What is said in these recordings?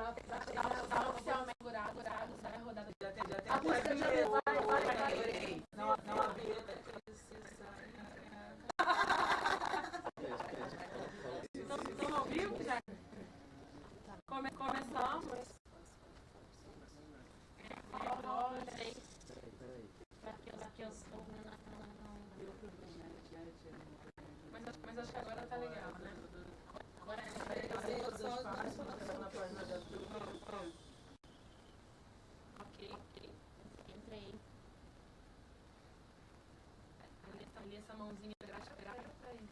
Tá oficialmente inaugurado, sai a rodada. Já tem A música já vai. Não abri, Estão ao vivo já? Começamos. Mas acho que agora tá legal, né? Agora na página da turma. Ok. Entrei. Ali essa mãozinha grátis pra aí.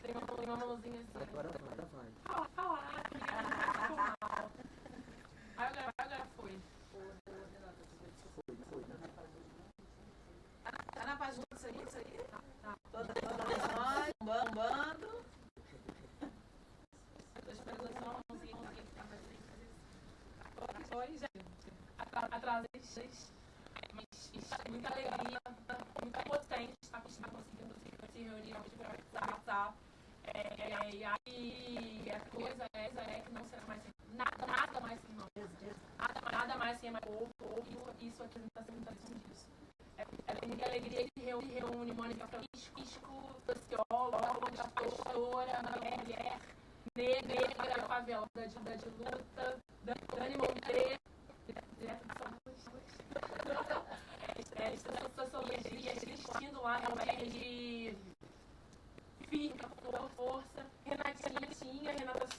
Tem uma mãozinha assim. Agora vai. Agora foi. Tá na página disso aí? Tá. Todas nós, bombando. Tô esperando só uma mãozinha que tá mais aí. Oi, gente. Atrasei, mas muita alegria, muita potência estar conseguindo se reunir hoje para WhatsApp. E aí a coisa é que não será mais nada mais sem nós. Nada mais sem mais povo. Isso aqui não está sendo muita lição disso. É muita alegria que reúne Mônica Francisco, socióloga, pastora, mulher negra, favelada de luta, Dani Monteiro, direto de São Luís, estudando sociologia, assistindo lá na UERJ, firme, com força, Renata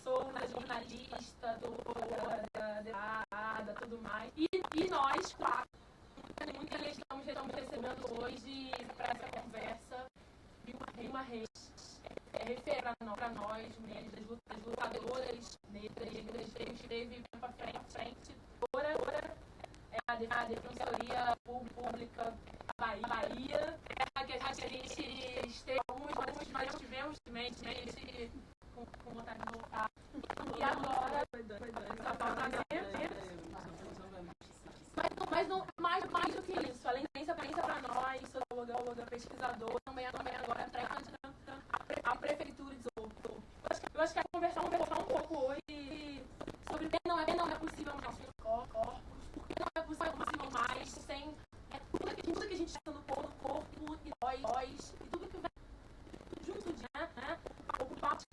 Souza, jornalista, doutora, deputada, tudo mais, e nós quatro, muita gente estamos recebendo hoje para essa conversa, uma referência para nós, mulheres das lutadoras negras, esteve para frente, a Defensoria Pública Bahia, que a gente esteve, alguns nós tivemos mente com vontade de voltar. E agora, só falta mas não mais do que isso, além da experiência para nós, socióloga, pesquisadora, também agora pré-candidata à Prefeitura de Souto. Eu acho que a conversar um pouco hoje sobre não é possível mais sem corpos, porque não é possível mais sem tudo que a gente está no corpo e nós, e tudo que vai junto de, né? Ocupar de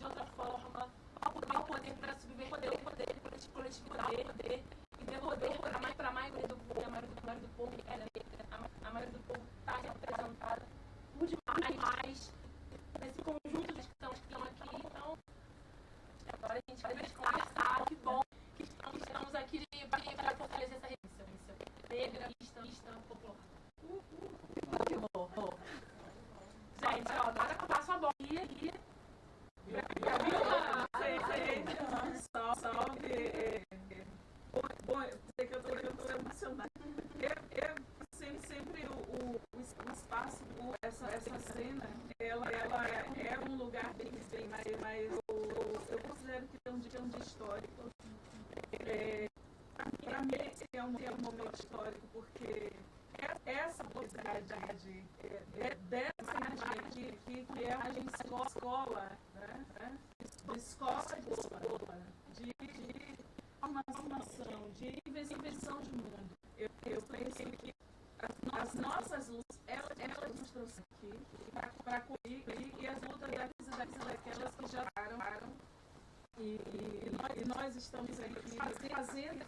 outra forma, ocupar o poder para subverter o poder coletividade e devolver para a maioria do povo, a maioria do povo a maioria do povo está representada por demais nesse conjunto de que estão aqui. Então, agora a gente vai conversar. Que bom que estamos aqui para fortalecer essa resistência negra, cristã, popular. Que bom. Gente, ó, agora eu passo a bola aqui. Salve. Bom, sei que eu tô emocionada. Sempre o espaço, essa cena, ela é um lugar bem mas eu considero que é um dia histórico. Para mim é um momento histórico, porque essa possibilidade dessa imagem que é a escola, né? De escola, de formação, de invenção de mundo. Eu penso que as nossas lutas, elas nos trouxeram aqui para correr e as lutas daquelas que já pararam. E nós estamos aqui fazendo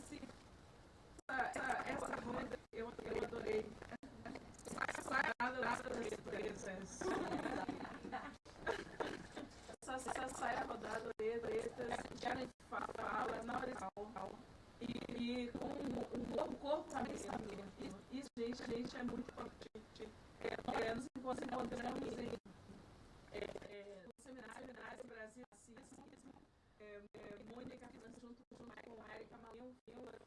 essa roda. Eu adorei. Nada das surpresas. Essa saia rodada, que a gente fala na horizontal. E com o corpo também. Isso, gente, é muito importante. Nos encontramos em seminário do Brasil Racismo. Mônica junto com a Erika Malinho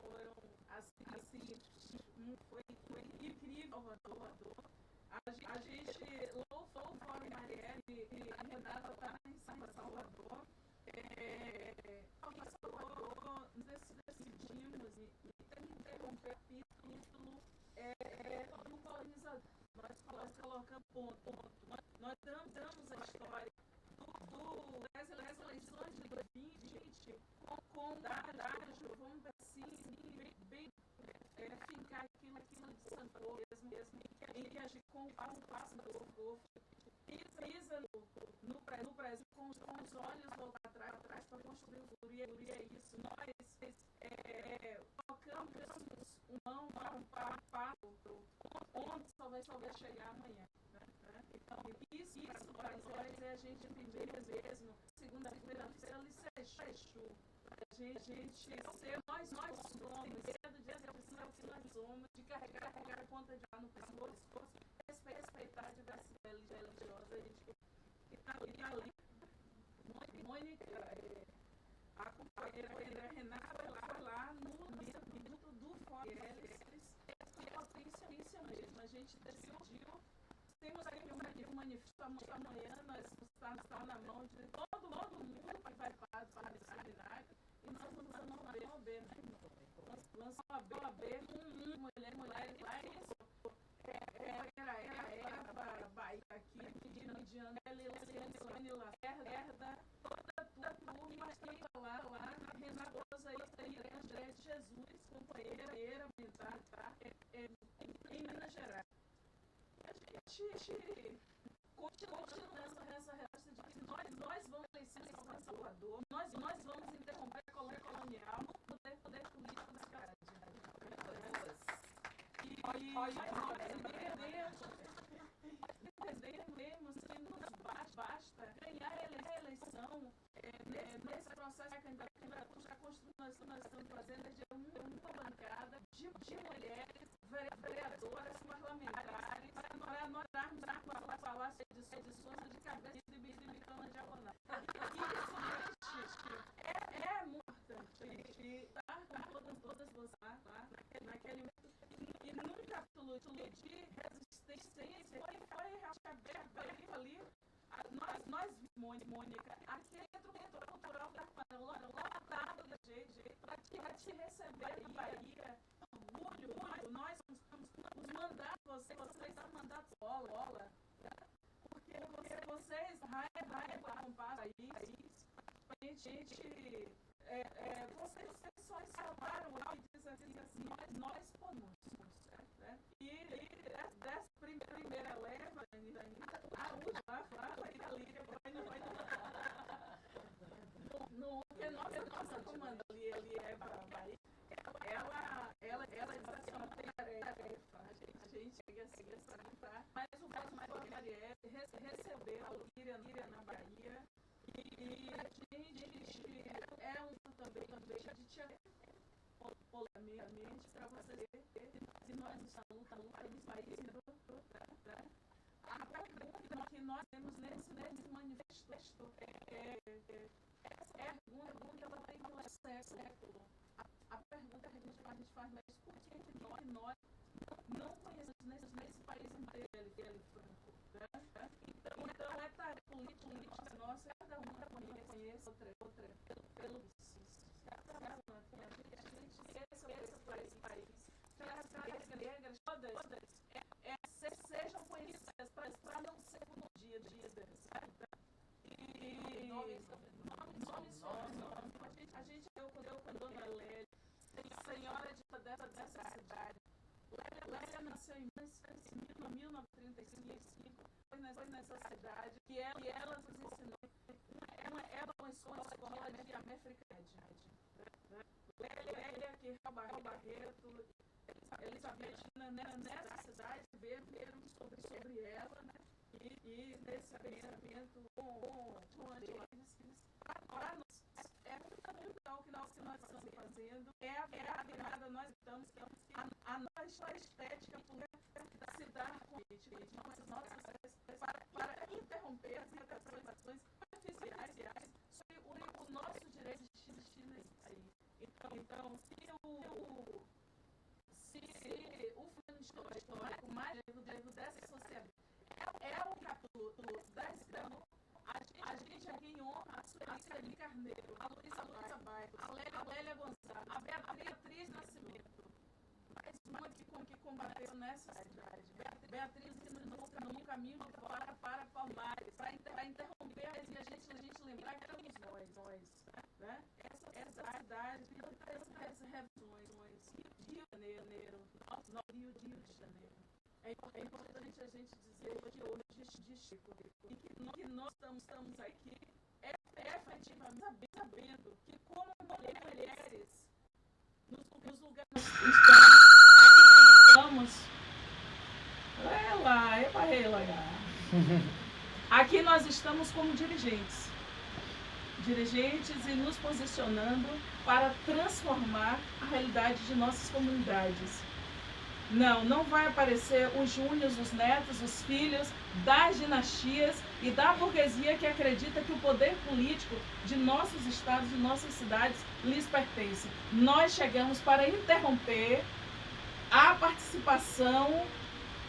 foram assim, foi incrível, Salvador. A gente louvou o Fórum Marielle e a Renata está em Salvador. Em Salvador, nós decidimos interromper o capítulo do colonizador. Nós colocamos ponto. Nós damos a história das eleições de 2020 com o Dágio, vamos age com o pastor, pisa no presente com os olhos voltados atrás para construir o futuro. E é isso. Nós tocamos mão para o passo onde só vai chegar amanhã. Né? Então, isso para nós é a gente viver mesmo. Segunda-feira ele se fechou. A gente ser nós somos, ser do dia a dia que nós somos, de carregar a conta de ar no pescoço, respeitar a diversidade religiosa. A gente que está ali. Mônica, a companheira Renata foi lá no minuto do Fórum. Eles é potência mesmo. A gente decidiu. Temos aí um manifesto amanhã, nós está na mão de todo mundo que vai para esse seminário. E nós lançamos uma OAB, né? Lançamos uma OAB com mulheres lá em era Bahia, aqui, Midiana, Luciane Lacerda, toda a turma que lá, Renata aí, André de Jesus, companheira, militar, em Minas Gerais. A gente continua nessa resposta de que nós vamos vencer em Salvador, nós vamos interromper a colônia colonial no poder político da cidade. E nós entendemos que nos basta ganhar a eleição nesse processo de candidatura. Nós estamos fazendo de uma bancada de mulheres, vereadoras, parlamentares, para nós darmos a palácio de edições de cabeça de bicana diagonal. E isso é muito importante. E estar com todas vocês lá, naquele momento, e num capítulo de resistência, foi ali, nós Mônica, aqui dentro do Centro Cultural da Panela, lotado da gente, para te receber na Bahia, orgulho, nós os mandatos, vocês estão mandados bola, porque vocês raia para o país, vocês só salvaram lá e dizem assim, nós podemos, né? E dessa primeira leva, a última fala, e a Lídia porque nossa comanda ali é Bahia, ela diz assim, não tem tarefa, a gente chega assim, tá? Mas o mais Marielle recebeu a Líria na Bahia, e a gente é também de te politicamente para você ver se nós estamos lutando nos países, né? A pergunta que nós temos nesse manifesto essa pergunta ela tem um século. A pergunta que a gente faz, mas por que nós não conhecemos nesse país inteiro ele Franco? Né? Então é tarefa política nossa, cada uma conhece outra pelo esse país, que as áreas negras todas sejam conhecidas para não ser confundidas. E a gente deu com a Dona Lélia, senhora dessa cidade. Lélia nasceu em 1935, foi nessa cidade, e ela nos ensinou uma escola de americanidade. Lélia, que Raul Barreto, Elizabeth, nessa cidade, viram sobre ela, né? E nesse pensamento com a gente, para nós, é fundamental que nós estamos fazendo, é a virada, nós estamos, a nossa estética política se dar com as nossas para interromper as interpretações oficiais sobre o nosso direito de existir nesse país. Então, se o fenômeno histórico mais levo dessa sociedade é o capítulo da escravidão, a gente aqui em honra a Sueli Carneiro, a Luísa Bairro, a Lélia Gonçalves, a Beatriz Nascimento, mais uma que combateu nessa cidade. Beatriz no caminho de fora para Palmares, para interromper e a gente lembrar que éramos nós, né? Essa cidade, essas revoluções, Rio de Janeiro, Rio de Janeiro. É importante a gente dizer que hoje de Chico, e que nós estamos aqui efetivamente sabendo que como mulheres nos lugares aqui nós estamos, aqui nós estamos como dirigentes e nos posicionando para transformar a realidade de nossas comunidades. Não vai aparecer os júniors, os netos, os filhos das dinastias e da burguesia que acredita que o poder político de nossos estados, de nossas cidades, lhes pertence. Nós chegamos para interromper a participação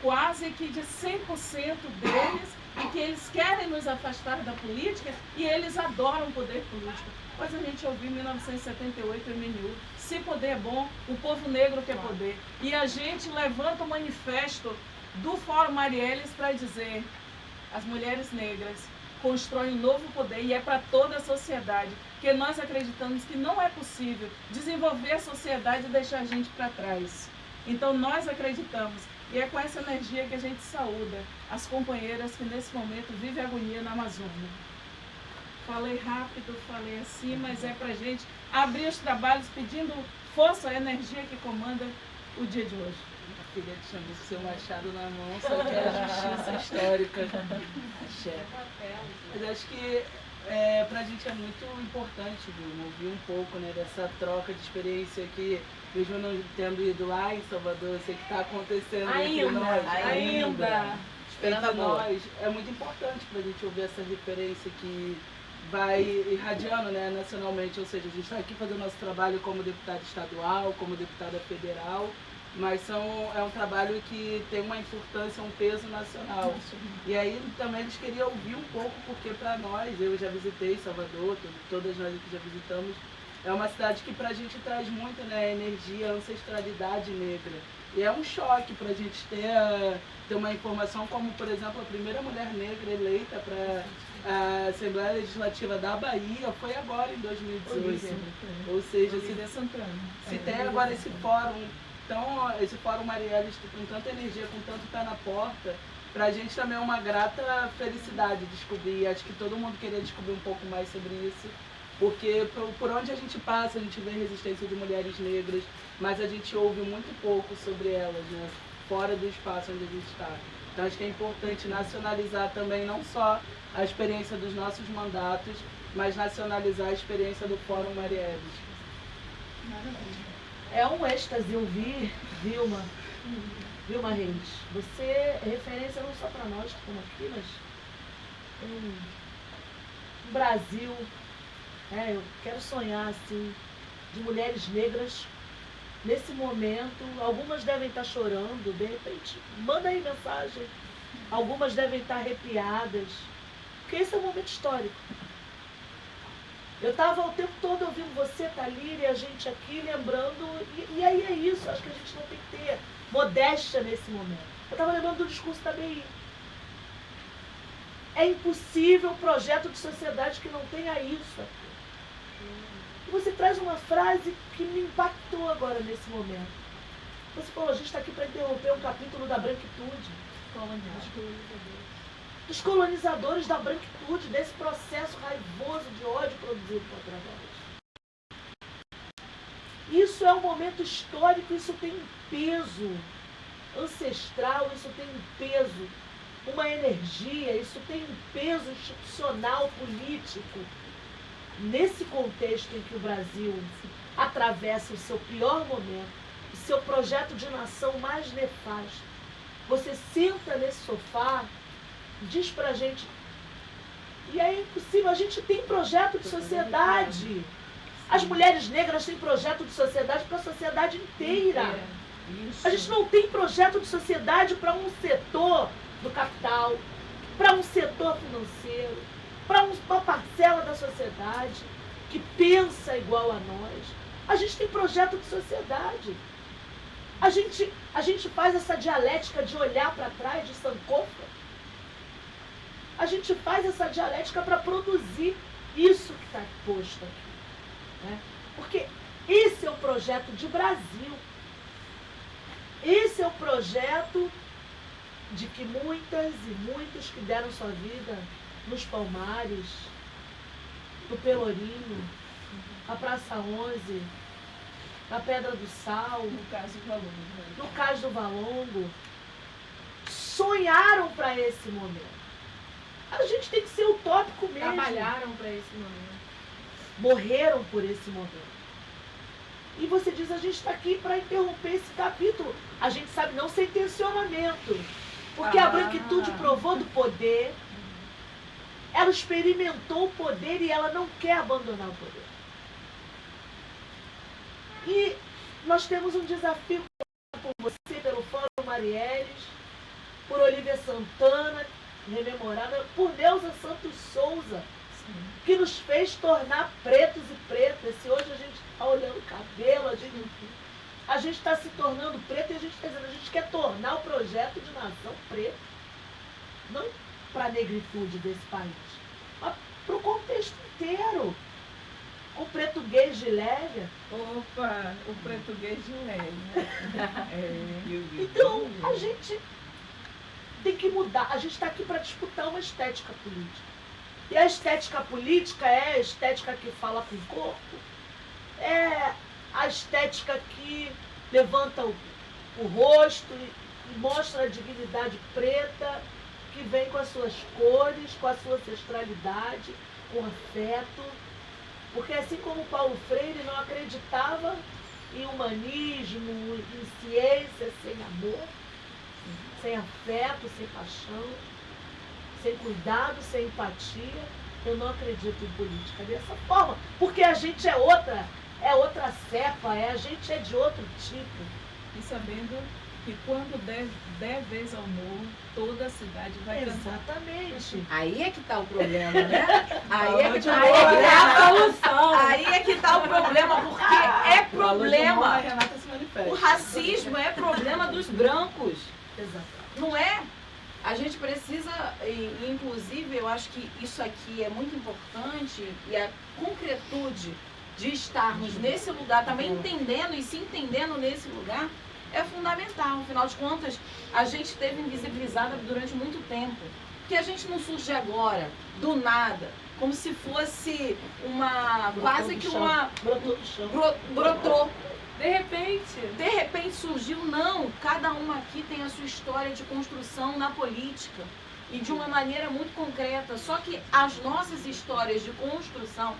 quase que de 100% deles, e que eles querem nos afastar da política e eles adoram o poder político. Mas a gente ouviu em 1978 o MNU, se poder é bom, o povo negro quer poder. E a gente levanta o manifesto do Fórum Marielles para dizer: as mulheres negras constroem um novo poder e é para toda a sociedade, porque nós acreditamos que não é possível desenvolver a sociedade e deixar a gente para trás. Então nós acreditamos, e é com essa energia que a gente saúda as companheiras que nesse momento vivem agonia na Amazônia. Falei rápido, falei assim, mas é pra gente abrir os trabalhos pedindo força, a energia que comanda o dia de hoje. A filha tinha o seu machado na mão, só que é a justiça histórica. Mas acho que pra gente é muito importante, Vilma, ouvir um pouco, né, dessa troca de experiência que, mesmo não tendo ido lá em Salvador, eu sei que está acontecendo entre nós. Ainda. Entre nós. É muito importante para a gente ouvir essa referência que vai irradiando, né, nacionalmente. Ou seja, a gente está aqui fazendo nosso trabalho como deputada estadual, como deputada federal, mas é um trabalho que tem uma importância, um peso nacional. E aí também eles queriam ouvir um pouco, porque para nós, eu já visitei Salvador, todas nós aqui já visitamos, é uma cidade que pra gente traz muito, né, energia, ancestralidade negra. E é um choque pra gente ter uma informação como, por exemplo, a primeira mulher negra eleita para a Assembleia Legislativa da Bahia foi agora, em 2018. Ou seja, se tem agora esse fórum, então, esse Fórum Marielles com tanta energia, com tanto pé na porta, pra gente também é uma grata felicidade descobrir. Acho que todo mundo queria descobrir um pouco mais sobre isso. Porque por onde a gente passa, a gente vê resistência de mulheres negras, mas a gente ouve muito pouco sobre elas, né? Fora do espaço onde a gente está. Então acho que é importante nacionalizar também não só a experiência dos nossos mandatos, mas nacionalizar a experiência do Fórum Marielles. Maravilha. É um êxtase ouvir Vilma Reis. Você é referência não só para nós que estamos aqui, mas no Brasil. Eu quero sonhar, assim, de mulheres negras nesse momento. Algumas devem estar chorando, de repente, manda aí mensagem. Algumas devem estar arrepiadas, porque esse é um momento histórico. Eu estava o tempo todo ouvindo você, Thalíria, e a gente aqui lembrando, e aí é isso, acho que a gente não tem que ter modéstia nesse momento. Eu estava lembrando do discurso da BI. É impossível um projeto de sociedade que não tenha isso aqui. E você traz uma frase que me impactou agora nesse momento. Você falou, a gente está aqui para interromper um capítulo da branquitude. Dos colonizadores da branquitude, desse processo raivoso de ódio produzido contra nós. Isso é um momento histórico, isso tem um peso ancestral, isso tem um peso, uma energia, isso tem um peso institucional, político. Nesse contexto em que o Brasil atravessa o seu pior momento, o seu projeto de nação mais nefasto, você senta nesse sofá, diz pra gente, e é impossível, a gente tem projeto de sociedade. As mulheres negras têm projeto de sociedade para a sociedade inteira. A gente não tem projeto de sociedade para um setor do capital, para um setor financeiro, para uma parcela da sociedade que pensa igual a nós. A gente tem projeto de sociedade. A gente faz essa dialética de olhar para trás, de Sankofa. A gente faz essa dialética para produzir isso que está posto aqui. Né? Porque esse é o projeto de Brasil. Esse é o projeto de que muitas e muitos que deram sua vida nos Palmares, no Pelourinho, na Praça 11, na Pedra do Sal, No caso do Valongo. no Cais do Valongo, sonharam para esse momento. A gente tem que ser utópico mesmo. Trabalharam para esse momento. Morreram por esse momento. E você diz, a gente está aqui para interromper esse capítulo. A gente sabe não sem tensionamento. Porque a branquitude provou do poder, ela experimentou o poder e ela não quer abandonar o poder. E nós temos um desafio por você, pelo Fórum Marielles, por Olívia Santana, rememorada, por Neuza Santos Souza, que nos fez tornar pretos e pretas. Se hoje a gente está olhando o cabelo, a gente está se tornando preto e a gente está dizendo, a gente quer tornar o projeto de nação preto. Não para a negritude desse país, mas para o contexto inteiro. O preto gay de Lévia. Opa, o português de leve. Então, a gente tem que mudar. A gente está aqui para disputar uma estética política. E a estética política é a estética que fala com o corpo, é a estética que levanta o rosto e mostra a dignidade preta, que vem com as suas cores, com a sua ancestralidade, com afeto. Porque assim como Paulo Freire não acreditava em humanismo, em ciência sem amor, sem afeto, sem paixão, sem cuidado, sem empatia, eu não acredito em política dessa forma. Porque a gente é outra cepa, a gente é de outro tipo. E sabendo que quando der vez ao morro, toda a cidade vai cantar. Exatamente. Aí é que tá o problema, né? Aí é que tá a solução. Aí é que tá o problema, porque é problema. Renata se manifesta. O racismo é problema dos brancos, Exatamente. não é? A gente precisa, e inclusive eu acho que isso aqui é muito importante, e a concretude de estarmos nesse lugar, também entendendo e se entendendo nesse lugar, é fundamental. Afinal de contas, a gente esteve invisibilizada durante muito tempo. Porque a gente não surge agora, do nada, como se fosse quase que uma... Brotou do chão. Brotou. De repente surgiu, não. Cada uma aqui tem a sua história de construção na política. E de uma maneira muito concreta. Só que as nossas histórias de construção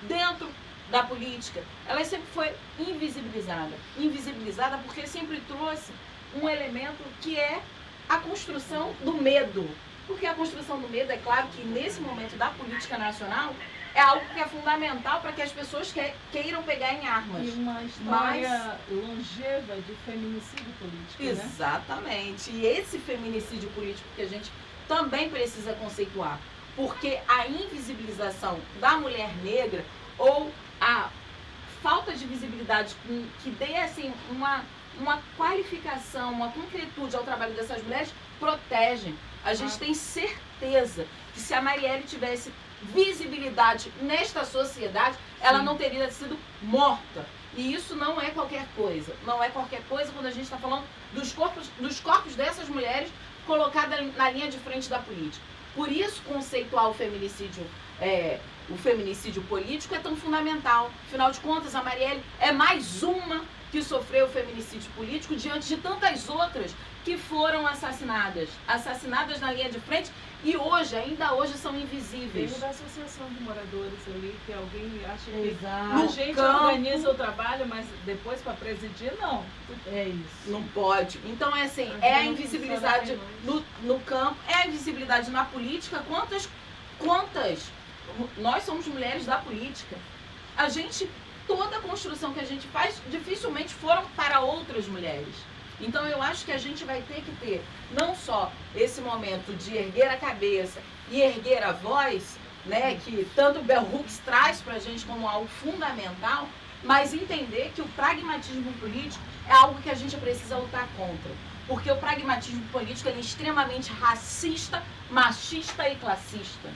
dentro da política, ela sempre foi invisibilizada. Invisibilizada porque sempre trouxe um elemento que é a construção do medo. Porque a construção do medo, é claro que nesse momento da política nacional, é algo que é fundamental para que as pessoas queiram pegar em armas. E uma história longeva de feminicídio político, né? Exatamente. E esse feminicídio político que a gente também precisa conceituar. Porque a invisibilização da mulher negra ou a falta de visibilidade que dê assim, uma qualificação, uma concretude ao trabalho dessas mulheres, protegem. A gente tem certeza que se a Marielle tivesse visibilidade nesta sociedade, ela não teria sido morta. E isso não é qualquer coisa. Não é qualquer coisa quando a gente está falando dos corpos dessas mulheres colocadas na linha de frente da política. Por isso, conceituar o feminicídio político é tão fundamental. Afinal de contas, a Marielle é mais uma que sofreu o feminicídio político diante de tantas outras que foram assassinadas na linha de frente e ainda hoje são invisíveis. Tem da associação de moradores ali, que alguém acha que Exato. a gente organiza o trabalho, mas depois para presidir, não. É isso. Não pode. Então, é assim, é a invisibilidade no campo, é a invisibilidade na política. Quantas? Nós somos mulheres da política. Toda a construção que a gente faz, dificilmente foram para outras mulheres. Então, eu acho que a gente vai ter que ter não só esse momento de erguer a cabeça e erguer a voz, né, que tanto o Bell Hooks traz para a gente como algo fundamental, mas entender que o pragmatismo político é algo que a gente precisa lutar contra. Porque o pragmatismo político é extremamente racista, machista e classista.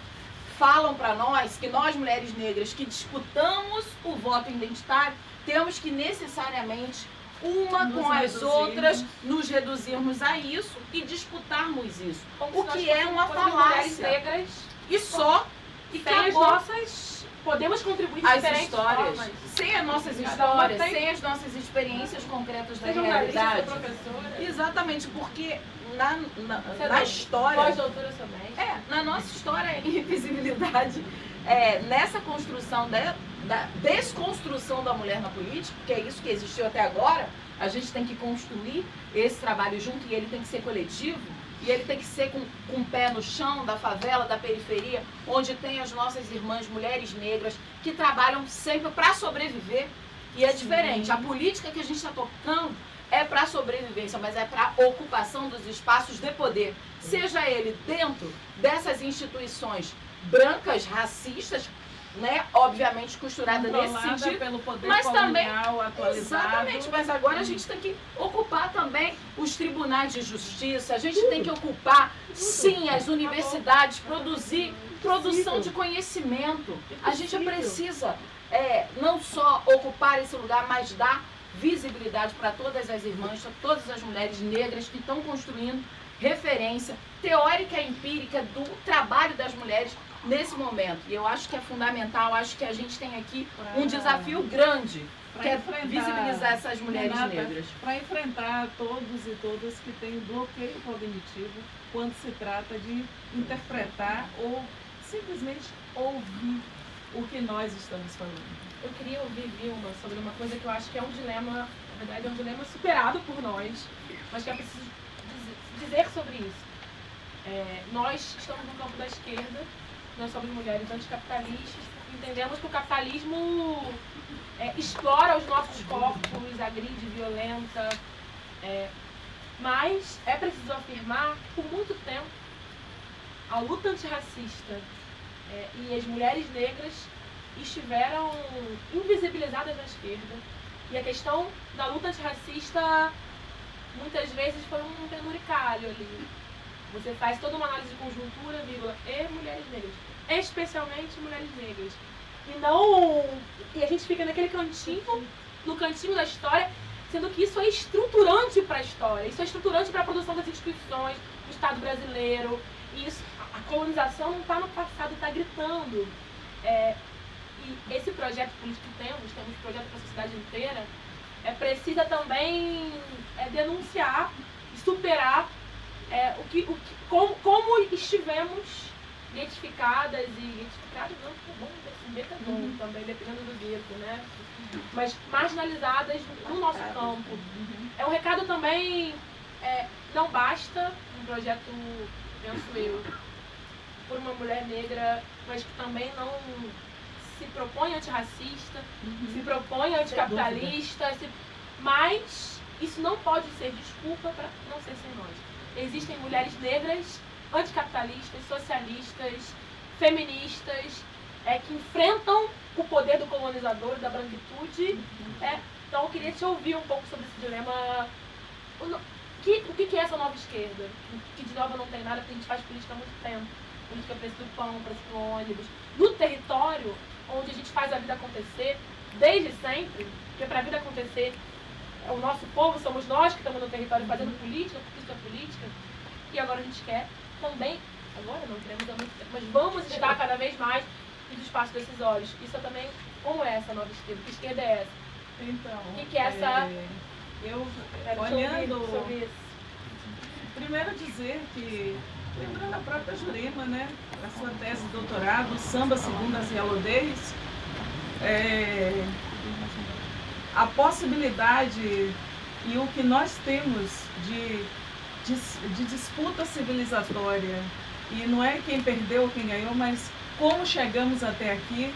Falam para nós que nós, mulheres negras, que disputamos o voto identitário, temos que necessariamente uma com as outras, nos reduzirmos a isso e disputarmos isso. Como O se que nós é uma fôssemos mulheres falácia. negras E só e que tem as acabou nossas... Podemos contribuir de as diferentes histórias. formas. Sem as nossas Cada uma histórias, tem- sem as nossas experiências concretas da Seja jornalista, seja realidade. professora, Exatamente, porque na seja história... pós-doutora também. Na nossa história em invisibilidade, nessa construção da desconstrução da mulher na política, que é isso que existiu até agora, a gente tem que construir esse trabalho junto e ele tem que ser coletivo, e ele tem que ser com o pé no chão da favela, da periferia, onde tem as nossas irmãs mulheres negras que trabalham sempre para sobreviver. E é diferente. A política que a gente está tocando é para sobrevivência, mas é para ocupação dos espaços de poder. Seja ele dentro dessas instituições brancas, racistas, né, obviamente costurada nesse Controlada sentido, pelo poder mas também colonial atualizado. exatamente, mas agora a gente tem que ocupar também os tribunais de justiça, a gente tem que ocupar, sim, as universidades, produzir produção de conhecimento. A gente precisa não só ocupar esse lugar, mas dar visibilidade para todas as irmãs, para todas as mulheres negras que estão construindo referência teórica e empírica do trabalho das mulheres nesse momento. E eu acho que é fundamental, acho que a gente tem aqui um desafio grande, que é visibilizar essas mulheres negras. Para enfrentar todos e todas que têm bloqueio cognitivo quando se trata de interpretar ou simplesmente ouvir o que nós estamos falando. Eu queria ouvir, Vilma, sobre uma coisa que eu acho que é um dilema, na verdade é um dilema superado por nós, mas que é preciso dizer sobre isso. Nós estamos no campo da esquerda, nós somos mulheres anticapitalistas, entendemos que o capitalismo explora os nossos corpos, agride, violenta, mas é preciso afirmar que por muito tempo a luta antirracista e as mulheres negras estiveram invisibilizadas na esquerda. E a questão da luta antirracista muitas vezes foi um penduricalho ali. Você faz toda uma análise de conjuntura, vírgula, e mulheres negras. Especialmente mulheres negras. E a gente fica naquele cantinho, no cantinho da história, sendo que isso é estruturante para a história. Isso é estruturante para a produção das instituições, do Estado brasileiro. E isso, a colonização não está no passado, está gritando. E esse projeto político que temos projeto para a sociedade inteira, precisa também denunciar e superar como estivemos identificadas não, é bom, é bom também, dependendo do gueto, né? Mas marginalizadas no nosso campo. É um recado também, não basta um projeto, penso eu, por uma mulher negra, mas que também não se propõe antirracista, se propõe anticapitalista, mas isso não pode ser desculpa para não ser sem nós. Existem mulheres negras, anticapitalistas, socialistas, feministas, que enfrentam o poder do colonizador, da branquitude. Então eu queria te ouvir um pouco sobre esse dilema. O que é essa nova esquerda? Que de nova não tem nada, porque a gente faz política há muito tempo. Política preço do pão, preço do ônibus. No território, onde a gente faz a vida acontecer, desde sempre, porque para a vida acontecer, o nosso povo, somos nós que estamos no território fazendo política, porque isso é política, e agora a gente quer também, agora não queremos há muito tempo, mas vamos estar cada vez mais nos espaços decisórios. Isso é também, como é essa nova esquerda? Que esquerda é essa? Então, O que é essa? Eu, Quero te olhando, ouvir sobre isso. primeiro dizer que, lembrando a própria Jurema, né, a sua tese de doutorado, Samba segundo as Yalodês, a possibilidade e o que nós temos de disputa civilizatória, e não é quem perdeu ou quem ganhou, mas como chegamos até aqui,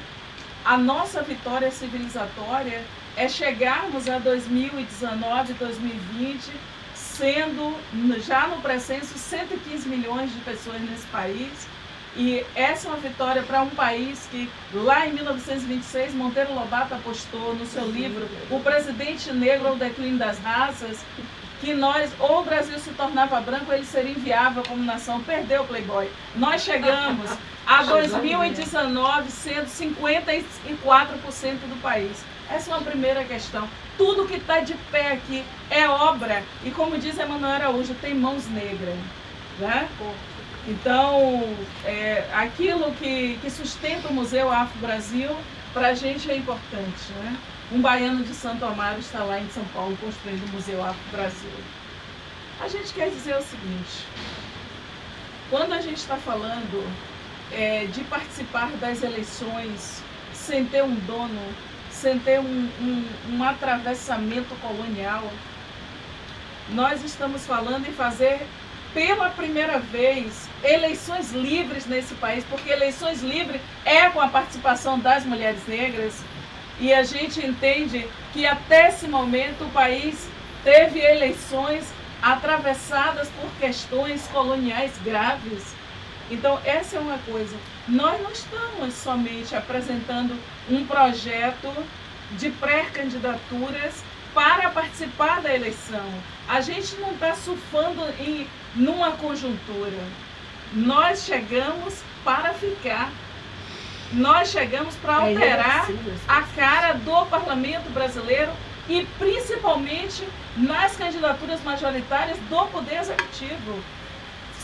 a nossa vitória civilizatória é chegarmos a 2019, 2020, sendo, já no pré-censo, 115 milhões de pessoas nesse país. E essa é uma vitória para um país que, lá em 1926, Monteiro Lobato apostou no seu livro O Presidente Negro ou o Declínio das Raças, que ou o Brasil se tornava branco ou ele seria inviável como nação. Perdeu o Playboy. Nós chegamos a 2019 sendo 54% do país. Essa é uma primeira questão. Tudo que está de pé aqui é obra. E como diz Emanuel Araújo, tem mãos negras. Né? Então, aquilo que sustenta o Museu Afro-Brasil, para a gente é importante. Né? Um baiano de Santo Amaro está lá em São Paulo construindo o Museu Afro-Brasil. A gente quer dizer o seguinte, quando a gente está falando de participar das eleições sem ter um dono, sem ter um atravessamento colonial, nós estamos falando em fazer pela primeira vez eleições livres nesse país, porque eleições livres é com a participação das mulheres negras, e a gente entende que até esse momento o país teve eleições atravessadas por questões coloniais graves. Então, essa é uma coisa. Nós não estamos somente apresentando um projeto de pré-candidaturas para participar da eleição. A gente não está surfando numa conjuntura. Nós chegamos para ficar. Nós chegamos para alterar a cara do parlamento brasileiro e principalmente nas candidaturas majoritárias do Poder Executivo.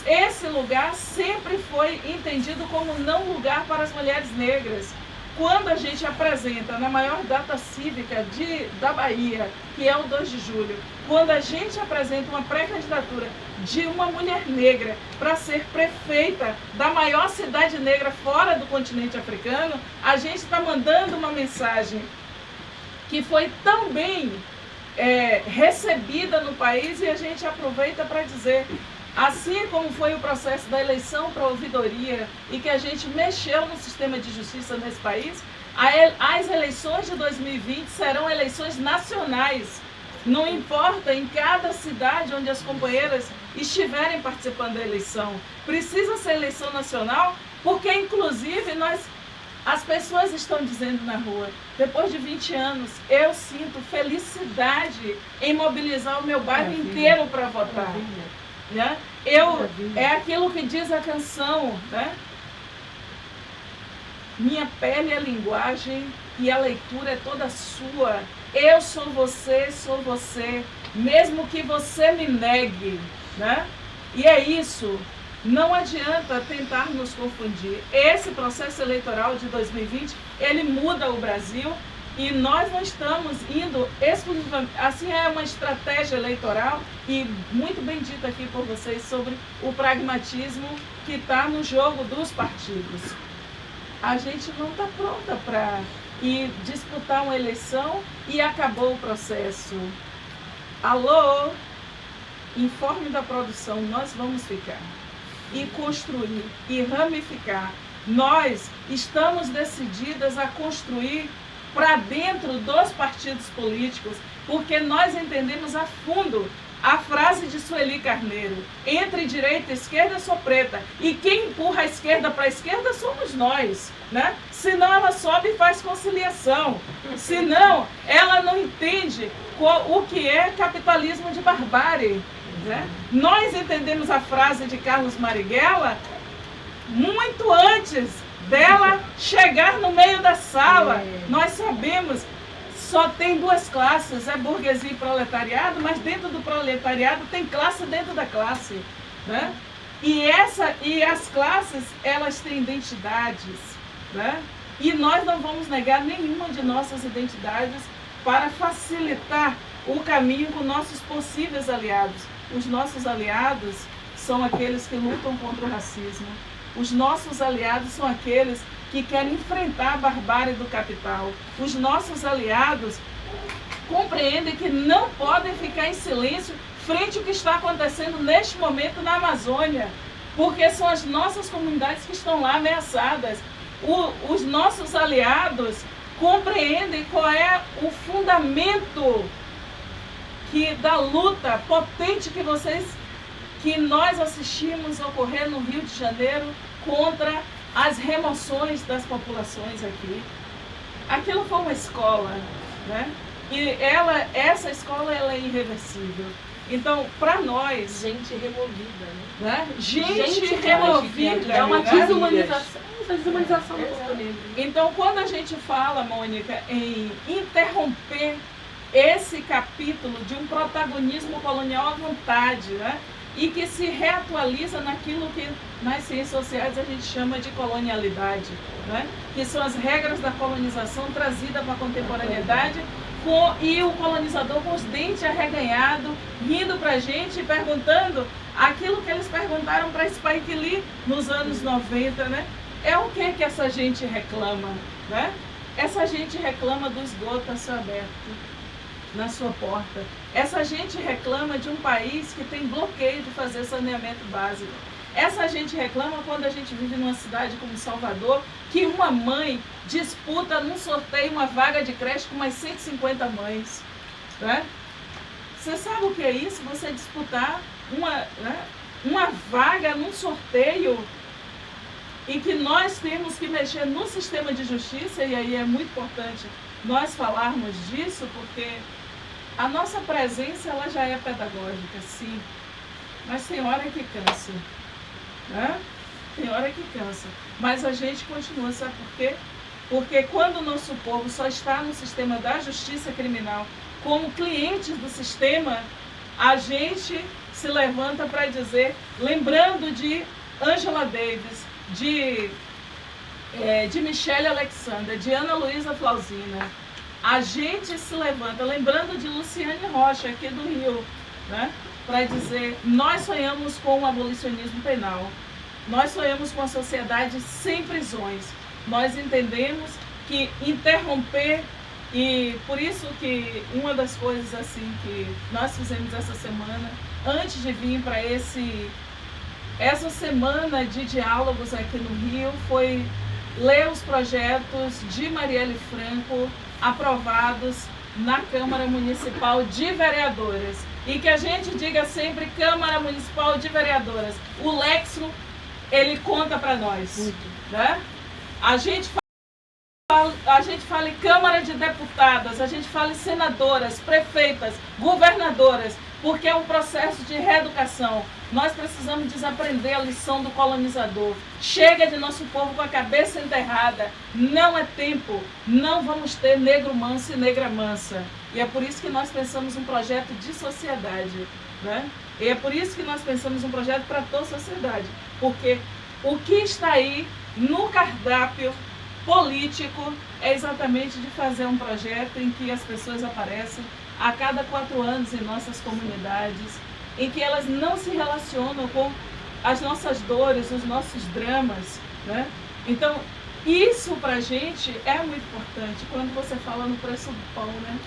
Esse lugar sempre foi entendido como não lugar para as mulheres negras. Quando a gente apresenta na maior data cívica da Bahia, que é o 2 de julho, quando a gente apresenta uma pré-candidatura de uma mulher negra para ser prefeita da maior cidade negra fora do continente africano, a gente está mandando uma mensagem que foi tão bem recebida no país, e a gente aproveita para dizer, assim como foi o processo da eleição para a ouvidoria e que a gente mexeu no sistema de justiça nesse país, as eleições de 2020 serão eleições nacionais. Não importa em cada cidade onde as companheiras estiverem participando da eleição. Precisa ser eleição nacional, porque inclusive as pessoas estão dizendo na rua, depois de 20 anos, eu sinto felicidade em mobilizar o meu bairro inteiro para votar. Né? É aquilo que diz a canção, né? Minha pele é linguagem e a leitura é toda sua. Eu sou você, mesmo que você me negue, né? E é isso. Não adianta tentar nos confundir. Esse processo eleitoral de 2020, ele muda o Brasil e nós não estamos indo exclusivamente... Assim, é uma estratégia eleitoral e muito bem dito aqui por vocês sobre o pragmatismo que está no jogo dos partidos. A gente não está pronta para ir disputar uma eleição e acabou o processo. Alô? Informe da produção, nós vamos ficar. E construir, e ramificar. Nós estamos decididas a construir para dentro dos partidos políticos, porque nós entendemos a fundo a frase de Sueli Carneiro, entre direita e esquerda eu sou preta, e quem empurra a esquerda para a esquerda somos nós, né? Senão ela sobe e faz conciliação, senão ela não entende o que é capitalismo de barbárie, né? Nós entendemos a frase de Carlos Marighella muito antes dela chegar no meio da sala. Nós sabemos, só tem duas classes, é burguesia e proletariado, mas dentro do proletariado tem classe dentro da classe, né? E as classes, elas têm identidades, né? E nós não vamos negar nenhuma de nossas identidades para facilitar o caminho com nossos possíveis aliados. Os nossos aliados são aqueles que lutam contra o racismo. Os nossos aliados são aqueles que querem enfrentar a barbárie do capital. Os nossos aliados compreendem que não podem ficar em silêncio frente ao que está acontecendo neste momento na Amazônia, porque são as nossas comunidades que estão lá ameaçadas. Os nossos aliados compreendem qual é o fundamento da luta potente que nós assistimos ocorrer no Rio de Janeiro contra as remoções das populações aqui. Aquilo foi uma escola, né? E essa escola ela é irreversível. Então, para nós... Gente removida, né? Gente removida. É uma né? desumanização do povo negro. Então, quando a gente fala, Mônica, em interromper esse capítulo de um protagonismo colonial à vontade, né? E que se reatualiza naquilo que nas ciências sociais a gente chama de colonialidade, né? Que são as regras da colonização trazidas para a contemporaneidade, e o colonizador com os dentes arreganhados, rindo para a gente e perguntando aquilo que eles perguntaram para Spike Lee nos anos 90, né? É o que essa gente reclama, né? Essa gente reclama do esgoto a céu aberto na sua porta. Essa gente reclama de um país que tem bloqueio de fazer saneamento básico. Essa gente reclama quando a gente vive numa cidade como Salvador, que uma mãe disputa num sorteio uma vaga de creche com mais 150 mães. Né? Você sabe o que é isso? Você disputar uma vaga num sorteio em que nós temos que mexer no sistema de justiça, e aí é muito importante nós falarmos disso, porque a nossa presença ela já é pedagógica, sim, mas tem hora que cansa, né? Tem hora que cansa, mas a gente continua, sabe por quê? Porque quando o nosso povo só está no sistema da justiça criminal como clientes do sistema, a gente se levanta para dizer, lembrando de Angela Davis, de Michelle Alexander, de Ana Luísa Flausina, a gente se levanta, lembrando de Luciane Rocha, aqui do Rio, né, para dizer, nós sonhamos com o abolicionismo penal, nós sonhamos com a sociedade sem prisões, nós entendemos que interromper, e por isso que uma das coisas assim que nós fizemos essa semana, antes de vir para essa semana de diálogos aqui no Rio, foi ler os projetos de Marielle Franco aprovados na Câmara Municipal de Vereadoras. E que a gente diga sempre Câmara Municipal de Vereadoras. O Lexo, ele conta para nós. Né? A gente fala em Câmara de Deputadas, a gente fala em senadoras, prefeitas, governadoras, porque é um processo de reeducação. Nós precisamos desaprender a lição do colonizador. Chega de nosso povo com a cabeça enterrada. Não é tempo. Não vamos ter negro manso e negra mansa. E é por isso que nós pensamos um projeto de sociedade. Né? E é por isso que nós pensamos um projeto para toda a sociedade. Porque o que está aí no cardápio político é exatamente de fazer um projeto em que as pessoas aparecem a cada 4 anos em nossas comunidades, em que elas não se relacionam com as nossas dores, os nossos dramas, né? Então, isso pra gente é muito importante. Quando você fala no preço do pão, né?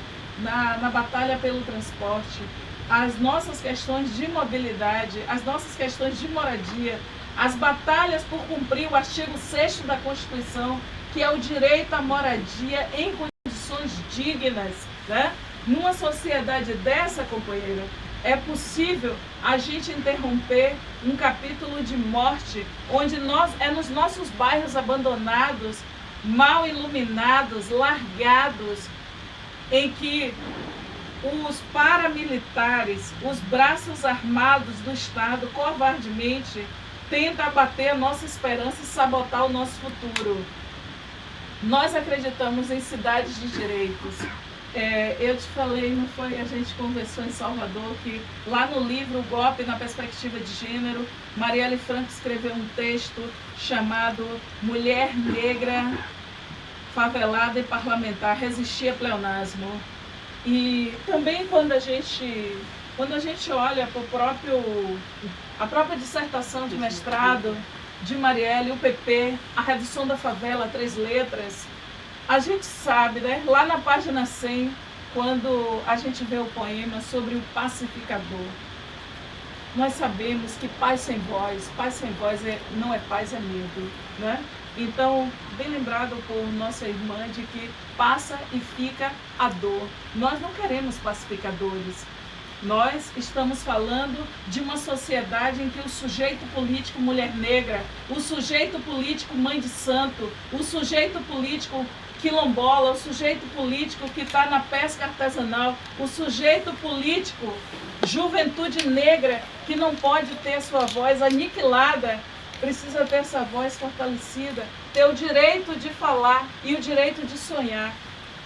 Na batalha pelo transporte, as nossas questões de mobilidade, as nossas questões de moradia, as batalhas por cumprir o artigo 6º da Constituição, que é o direito à moradia em condições dignas, né? Numa sociedade dessa, companheira, é possível a gente interromper um capítulo de morte, onde nos nossos bairros abandonados, mal iluminados, largados, em que os paramilitares, os braços armados do Estado, covardemente, tentam abater a nossa esperança e sabotar o nosso futuro. Nós acreditamos em cidades de direitos. Eu te falei, não foi? A gente conversou em Salvador, que lá no livro O Golpe na Perspectiva de Gênero, Marielle Franco escreveu um texto chamado Mulher Negra, Favelada e Parlamentar, Resistir a Pleonasmo. E também quando a gente olha para a própria dissertação de mestrado de Marielle, o PP, a redução da favela, 3 letras, a gente sabe, né, lá na página 100, quando a gente vê o poema sobre o pacificador, nós sabemos que paz sem voz não é paz, é medo, né? Então, bem lembrado por nossa irmã de que passa e fica a dor. Nós não queremos pacificadores. Nós estamos falando de uma sociedade em que o sujeito político mulher negra, o sujeito político mãe de santo, o sujeito político quilombola, o sujeito político que está na pesca artesanal, o sujeito político, juventude negra, que não pode ter sua voz aniquilada, precisa ter essa voz fortalecida, ter o direito de falar e o direito de sonhar.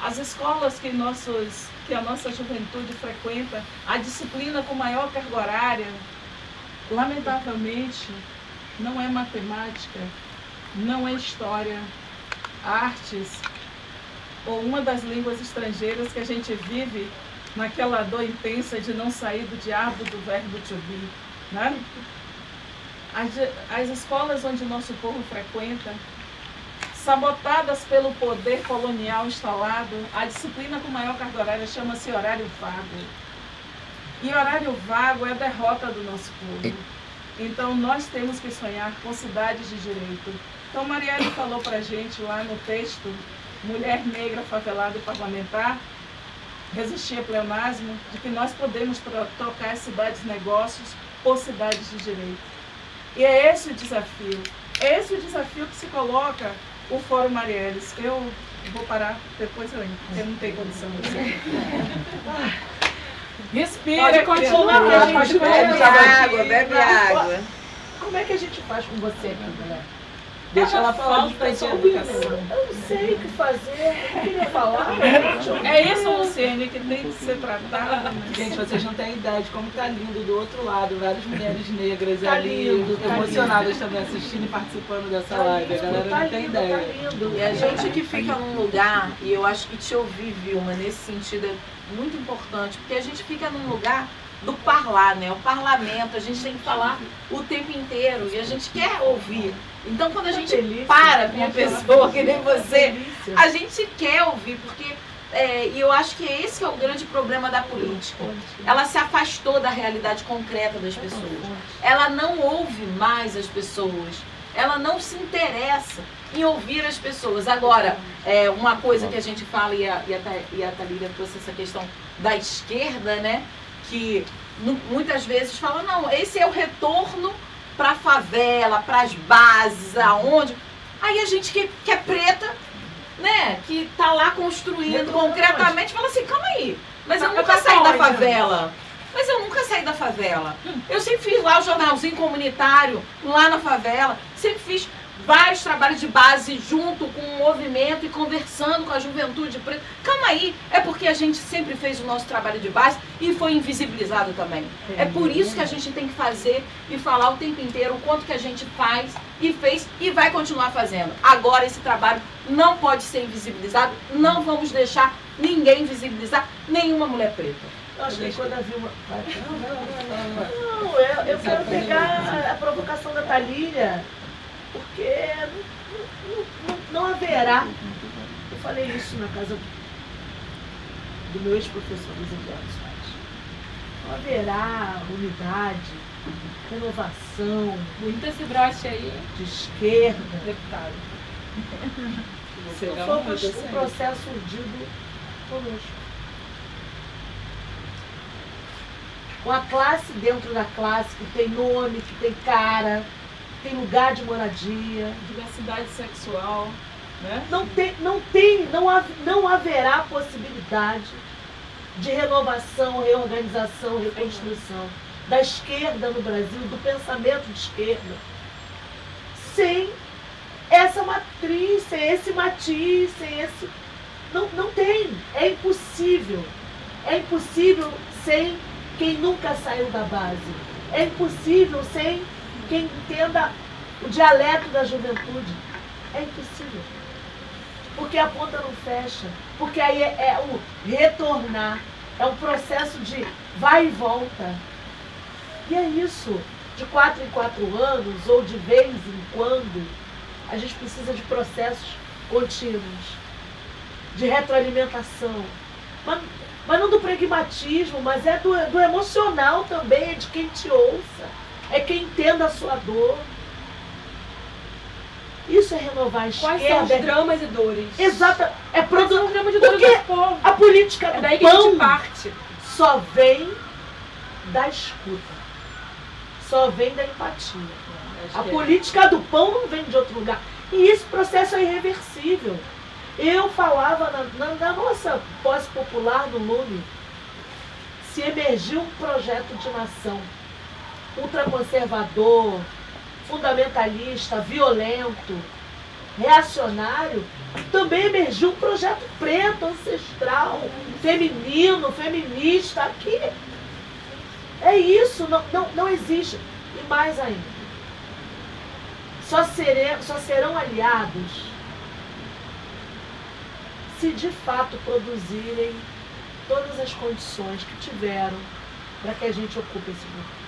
As escolas que a nossa juventude frequenta, a disciplina com maior carga horária, lamentavelmente, não é matemática, não é história, artes, ou uma das línguas estrangeiras que a gente vive naquela dor intensa de não sair do diabo do verbo to be, né? As escolas onde o nosso povo frequenta, sabotadas pelo poder colonial instalado, a disciplina com maior carga horária chama-se horário vago. E horário vago é a derrota do nosso povo. Então nós temos que sonhar com cidades de direito. Então Marielle falou pra gente lá no texto, mulher negra, favelada e parlamentar, resistir a pleonasmo, de que nós podemos trocar cidades negócios por cidades de direito. E é esse o desafio. É esse o desafio que se coloca o Fórum Marielles. Eu vou parar, depois eu entro, porque não tem condição assim. Respira, continua. Bebe água, bebe água. Como é que a gente faz com você aqui, galera? Deixa ela falar de educação. Eu não sei o que fazer, eu queria falar. É isso, Luciene, que tem que ser tratado. Gente, vocês não têm ideia de como tá lindo do outro lado, várias mulheres negras Tá ali, lindo, tá emocionadas também assistindo e participando dessa live. A galera não tem ideia. E a gente que fica num lugar, e eu acho que te ouvir, Vilma, nesse sentido é muito importante, porque a gente fica num lugar do parlar, né? O parlamento, a gente tem que falar o tempo inteiro e a gente quer ouvir. Então, quando a gente para com uma pessoa que nem você, a gente quer ouvir, porque e eu acho que esse que é o grande problema da política. Ela se afastou da realidade concreta das pessoas. Ela não ouve mais as pessoas. Ela não se interessa em ouvir as pessoas. Agora, uma coisa que a gente fala, e a Thalíria trouxe essa questão da esquerda, né? Que muitas vezes fala, não, esse é o retorno para a favela, para as bases, aonde. Aí a gente que é preta, né, que tá lá construindo concretamente, fala assim, calma aí, mas eu nunca saí da favela. Mas eu nunca saí da favela. Eu sempre fiz lá o jornalzinho comunitário, lá na favela, sempre fiz vários trabalhos de base junto com o movimento e conversando com a juventude preta. Calma aí, é porque a gente sempre fez o nosso trabalho de base e foi invisibilizado também. É por isso que a gente tem que fazer e falar o tempo inteiro o quanto que a gente faz e fez e vai continuar fazendo. Agora esse trabalho não pode ser invisibilizado, não vamos deixar ninguém visibilizar nenhuma mulher preta. Eu acho que quando a Vilma... Não, eu quero pegar a provocação da Thalíria, porque não haverá, eu falei isso na casa do meu ex-professor Luiz Eduardo Soares, não haverá unidade, renovação, Muito esse broche aí, de esquerda, deputado. se não formos um processo urdido conosco. Com a classe dentro da classe, que tem nome, que tem cara, tem lugar de moradia. Diversidade sexual, né? Não haverá possibilidade de renovação, reorganização, reconstrução da esquerda no Brasil, do pensamento de esquerda, sem essa matriz, sem esse matiz, sem esse... Não tem. É impossível. É impossível sem quem nunca saiu da base. É impossível sem quem entenda o dialeto da juventude. É impossível. Porque a ponta não fecha. Porque aí é o retornar. É um processo de vai e volta. E é isso. De 4 em 4 anos, ou de vez em quando, a gente precisa de processos contínuos. De retroalimentação. Mas não do pragmatismo, mas é do emocional também, é de quem te ouça, é quem entenda a sua dor. Isso é renovar a esquerda. Quais são os dramas e dores? Exato. É São os dramas de dores porque do povo. a política É do daí que a gente pão parte. só vem da escuta, só vem da empatia. A política do pão não vem de outro lugar. E esse processo é irreversível. Eu falava na nossa pós-popular no Lume, se emergiu um projeto de nação ultraconservador, fundamentalista, violento, reacionário, também emergiu um projeto preto, ancestral, feminino, feminista. Aqui é isso, não existe. E mais ainda, só serão aliados se de fato produzirem todas as condições que tiveram para que a gente ocupe esse lugar.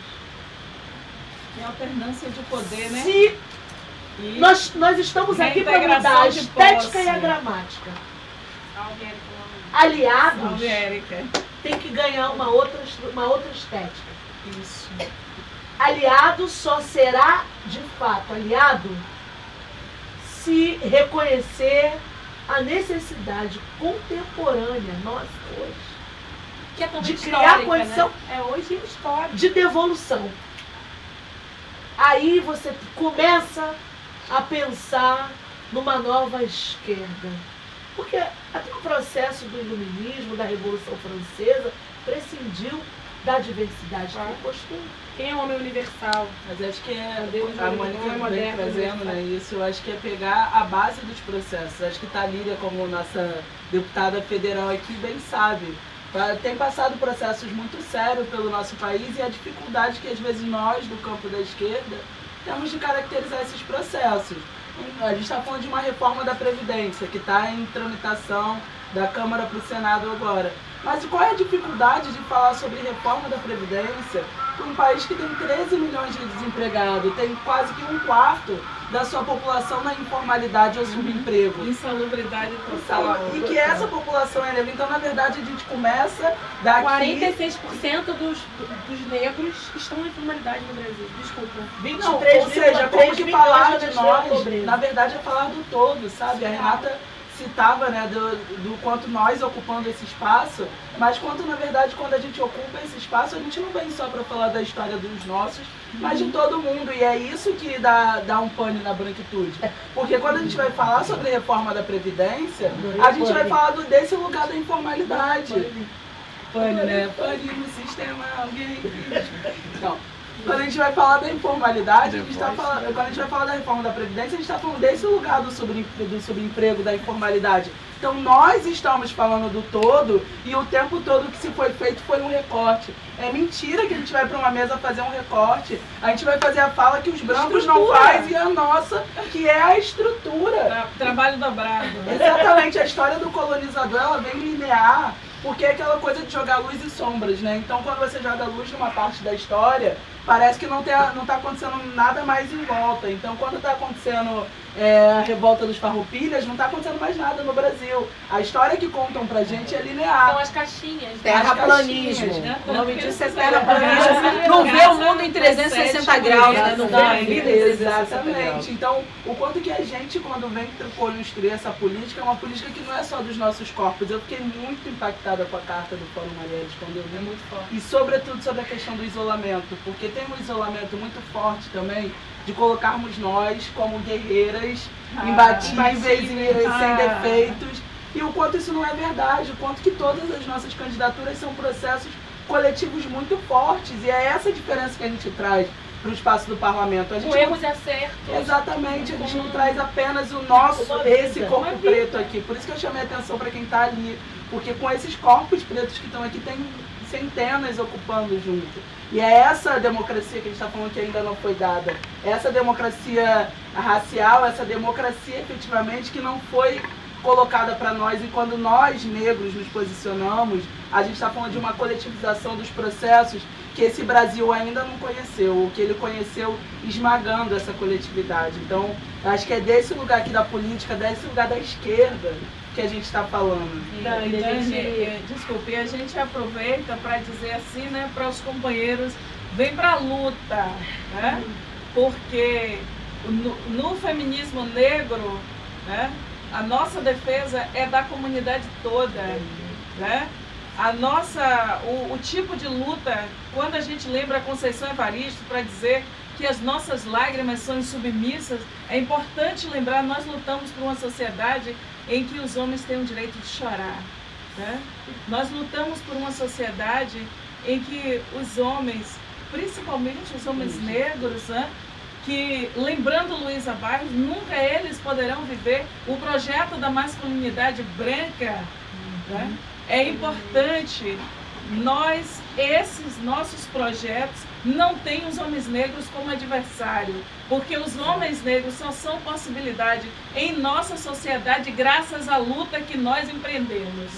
É alternância de poder, né? Se nós estamos aqui para mudar a estética e a gramática. Aliados tem que ganhar uma outra estética. Isso. Aliado só será de fato aliado se reconhecer a necessidade contemporânea, nossa, hoje, que é de criar condição, né? É hoje histórica, de devolução. Aí você começa a pensar numa nova esquerda. Porque até o processo do iluminismo, da Revolução Francesa, prescindiu da diversidade de postura. Quem é o homem universal? Mas acho que a Mônica vem trazendo, né, isso, eu acho que é pegar a base dos processos. Acho que a Lília, como nossa deputada federal aqui, bem sabe. Tem passado processos muito sérios pelo nosso país e a dificuldade que às vezes nós, do campo da esquerda, temos de caracterizar esses processos. A gente está falando de uma reforma da Previdência, que está em tramitação da Câmara para o Senado agora. Mas qual é a dificuldade de falar sobre reforma da Previdência para um país que tem 13 milhões de desempregados, tem quase que um quarto da sua população na informalidade ou subemprego? Insalubridade total. E que essa população é negra. Então, na verdade, a gente começa daqui... 46% dos negros estão na informalidade no Brasil. Desculpa. 23, ou seja, como que falar de nós, pobreza. na verdade, é falar do todo, sabe? A Renata citava, né, do quanto nós ocupando esse espaço, mas quanto, na verdade, quando a gente ocupa esse espaço, a gente não vem só para falar da história dos nossos, mas de todo mundo. E é isso que dá um pane na branquitude. Porque quando a gente vai falar sobre a reforma da Previdência, a gente vai falar desse lugar da informalidade. Pane, né? Pane no sistema, alguém... Não. Quando a gente vai falar da informalidade, quando a gente vai falar da reforma da Previdência, a gente está falando desse lugar do subemprego, da informalidade. Então nós estamos falando do todo e o tempo todo que se foi feito foi um recorte. É mentira que a gente vai para uma mesa fazer um recorte. A gente vai fazer a fala que os brancos não fazem e a nossa, que é a estrutura. Trabalho dobrado. Exatamente, a história do colonizador, ela vem linear, porque é aquela coisa de jogar luz e sombras, né? Então quando você joga luz numa parte da história, parece que não está acontecendo nada mais em volta. Então, quando está acontecendo a revolta dos farroupilhas, não está acontecendo mais nada no Brasil. A história que contam pra gente é linear. São as caixinhas. Terraplanismo. Né? O nome disso é terraplanismo. Não vê o mundo em 360 graus, né? Não vê a vida em 360 graus. Exatamente. Então, o quanto que a gente, quando vem construir essa política, é uma política que não é só dos nossos corpos. Eu fiquei muito impactada com a carta do Fórum Marielle quando eu vi. É muito forte. E, sobretudo, sobre a questão do isolamento. Porque tem um isolamento muito forte também de colocarmos nós como guerreiras imbatíveis e sem defeitos. E o quanto isso não é verdade, o quanto que todas as nossas candidaturas são processos coletivos muito fortes. E é essa a diferença que a gente traz para o espaço do parlamento. A gente com erros e acertos. Exatamente, a gente não traz apenas o nosso, esse corpo preto aqui. Por isso que eu chamei a atenção para quem está ali. Porque com esses corpos pretos que estão aqui, tem centenas ocupando junto. E é essa democracia que a gente está falando que ainda não foi dada. Essa democracia racial, essa democracia efetivamente que não foi colocada para nós. E quando nós, negros, nos posicionamos, a gente está falando de uma coletivização dos processos que esse Brasil ainda não conheceu, o que ele conheceu esmagando essa coletividade. Então, acho que é desse lugar aqui da política, desse lugar da esquerda, que a gente está falando. Desculpe, e a gente aproveita para dizer assim, né, para os companheiros, vem para a luta, né? Porque no feminismo negro, né, a nossa defesa é da comunidade toda, né? O tipo de luta, quando a gente lembra a Conceição Evaristo para dizer que as nossas lágrimas são insubmissas, é importante lembrar, nós lutamos por uma sociedade em que os homens têm o direito de chorar. Né? Nós lutamos por uma sociedade em que os homens, principalmente os homens negros, né, que, lembrando Luísa Barros, nunca eles poderão viver o projeto da masculinidade branca. Né? É importante esses nossos projetos não têm os homens negros como adversário, porque os homens negros só são possibilidade em nossa sociedade graças à luta que nós empreendemos.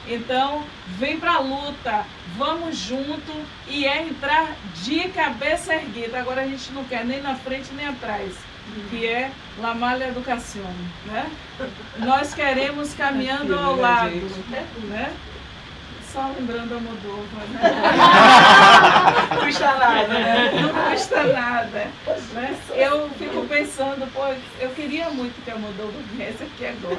Então, vem pra luta, vamos junto e é entrar de cabeça erguida. Agora a gente não quer nem na frente nem atrás, que é La Mala Educação, né? Nós queremos caminhando ao lado, né? Só lembrando a Moldova, né? Não custa nada, né? Não custa nada. Né? Eu fico pensando, pô, eu queria muito que a Moldova viesse aqui agora.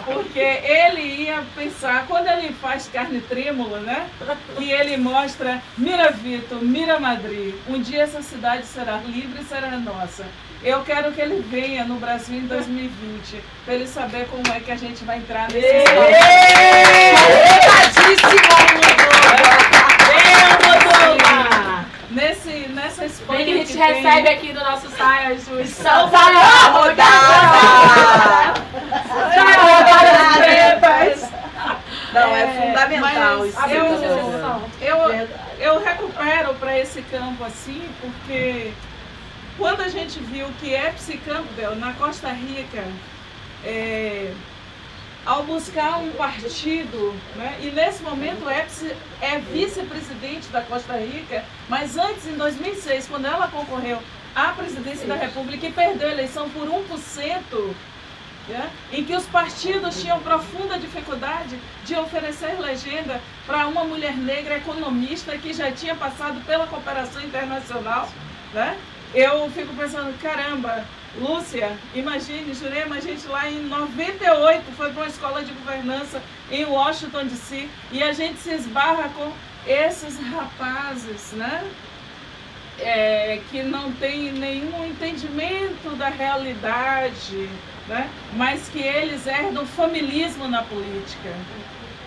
Porque ele ia pensar, quando ele faz Carne Trêmula, né? Que ele mostra, mira Vito, mira Madrid, um dia essa cidade será livre e será nossa. Eu quero que ele venha no Brasil em 2020, para ele saber como é que a gente vai entrar nesse nessa espanha Bem que a gente recebe aqui do nosso saia, Ju. Não, é fundamental isso. Eu recupero para esse campo assim, porque quando a gente viu que Epsi Campbell, na Costa Rica, ao buscar um partido, né, e nesse momento Epsi é vice-presidente da Costa Rica, mas antes, em 2006, quando ela concorreu à presidência da República e perdeu a eleição por 1%, né, em que os partidos tinham profunda dificuldade de oferecer legenda para uma mulher negra economista que já tinha passado pela cooperação internacional, né? Eu fico pensando, caramba, Lúcia, imagine, Jurema, a gente lá em 98 foi para uma escola de governança em Washington, D.C. e a gente se esbarra com esses rapazes, né? Que não tem nenhum entendimento da realidade, né? Mas que eles herdam familismo na política,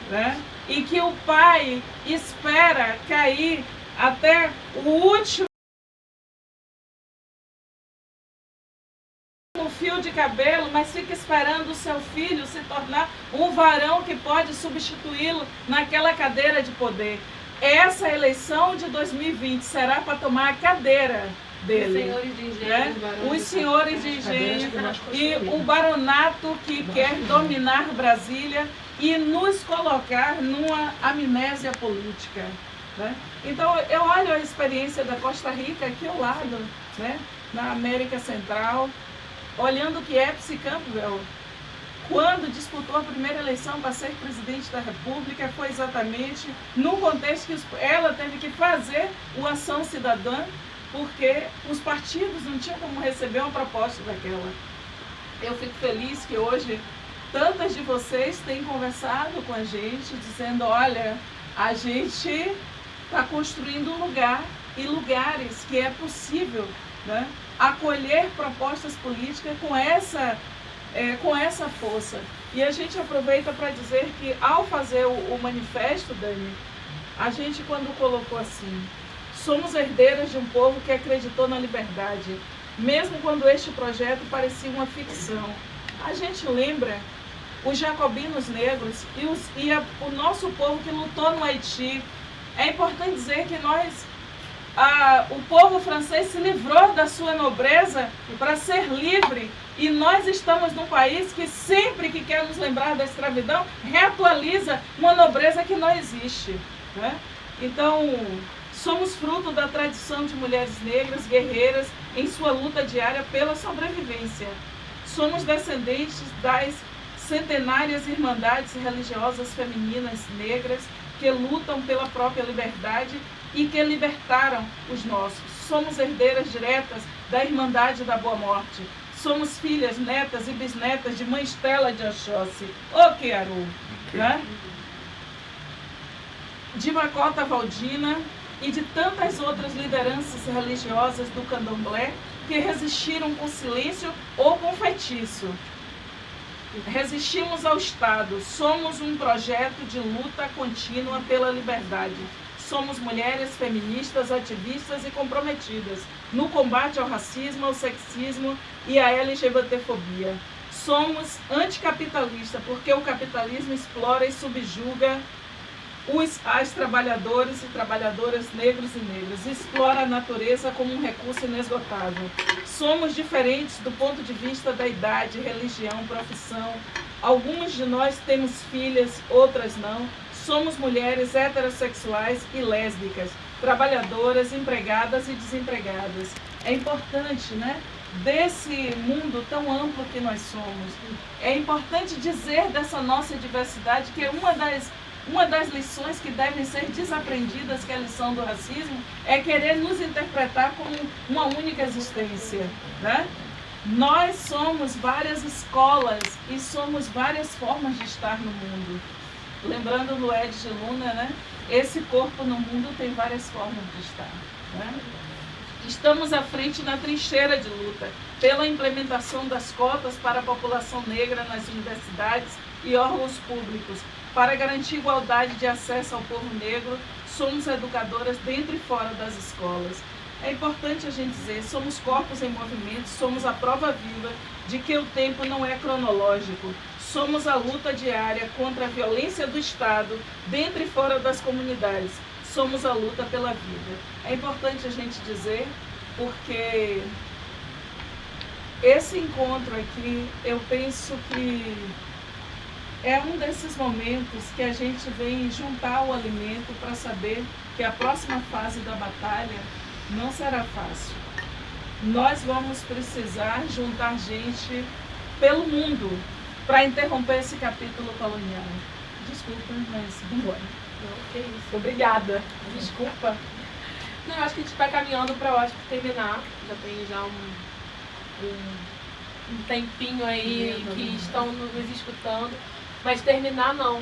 né? E que o pai espera cair até o último fio de cabelo, mas fica esperando o seu filho se tornar um varão que pode substituí-lo naquela cadeira de poder. Essa eleição de 2020 será para tomar a cadeira dele. Os senhores de engenho, né? Os senhores de engenho e o baronato que quer dominar Brasília e nos colocar numa amnésia política. Né? Então, eu olho a experiência da Costa Rica aqui ao lado, né? Na América Central, olhando que Epsi Campbell, quando disputou a primeira eleição para ser presidente da República, foi exatamente no contexto que ela teve que fazer o Ação Cidadã, porque os partidos não tinham como receber uma proposta daquela. Eu fico feliz que hoje tantas de vocês têm conversado com a gente, dizendo, olha, a gente está construindo um lugar e lugares que é possível, né, acolher propostas políticas com essa força. E a gente aproveita para dizer que ao fazer o manifesto, Dani, a gente quando colocou assim, somos herdeiras de um povo que acreditou na liberdade, mesmo quando este projeto parecia uma ficção. A gente lembra os jacobinos negros e o nosso povo que lutou no Haiti. É importante dizer que o povo francês se livrou da sua nobreza para ser livre, e nós estamos num país que sempre que quer nos lembrar da escravidão, reatualiza uma nobreza que não existe, né? Então, somos fruto da tradição de mulheres negras, guerreiras, em sua luta diária pela sobrevivência. Somos descendentes das centenárias irmandades religiosas femininas negras que lutam pela própria liberdade e que libertaram os nossos. Somos herdeiras diretas da Irmandade da Boa Morte. Somos filhas, netas e bisnetas de Mãe Estela de Oxóssi, o Quearu, né? De Macota Valdina e de tantas outras lideranças religiosas do candomblé que resistiram com silêncio ou com feitiço. Resistimos ao Estado. Somos um projeto de luta contínua pela liberdade. Somos mulheres feministas, ativistas e comprometidas no combate ao racismo, ao sexismo e à LGBTfobia. Somos anticapitalistas porque o capitalismo explora e subjuga as trabalhadores e trabalhadoras negros e negras, explora a natureza como um recurso inesgotável. Somos diferentes do ponto de vista da idade, religião, profissão. Algumas de nós temos filhas, outras não. Somos mulheres heterossexuais e lésbicas, trabalhadoras, empregadas e desempregadas. É importante, né? Desse mundo tão amplo que nós somos. É importante dizer dessa nossa diversidade que uma das lições que devem ser desaprendidas, que é a lição do racismo, é querer nos interpretar como uma única existência, né? Nós somos várias escolas e somos várias formas de estar no mundo. Lembrando do Ed de Luna, né? Esse corpo no mundo tem várias formas de estar, né? Estamos à frente na trincheira de luta pela implementação das cotas para a população negra nas universidades e órgãos públicos. Para garantir igualdade de acesso ao povo negro, somos educadoras dentro e fora das escolas. É importante a gente dizer, somos corpos em movimento, somos a prova viva de que o tempo não é cronológico. Somos a luta diária contra a violência do Estado, dentro e fora das comunidades. Somos a luta pela vida. É importante a gente dizer, porque esse encontro aqui, eu penso que é um desses momentos que a gente vem juntar o alimento para saber que a próxima fase da batalha não será fácil. Nós vamos precisar juntar gente pelo mundo para interromper esse capítulo colonial. Desculpa, mas vamos embora. Não, que isso. Obrigada. Desculpa. Não, eu acho que a gente vai caminhando para, eu acho que terminar. Já tem um tempinho aí que estão nos escutando. Mas terminar não.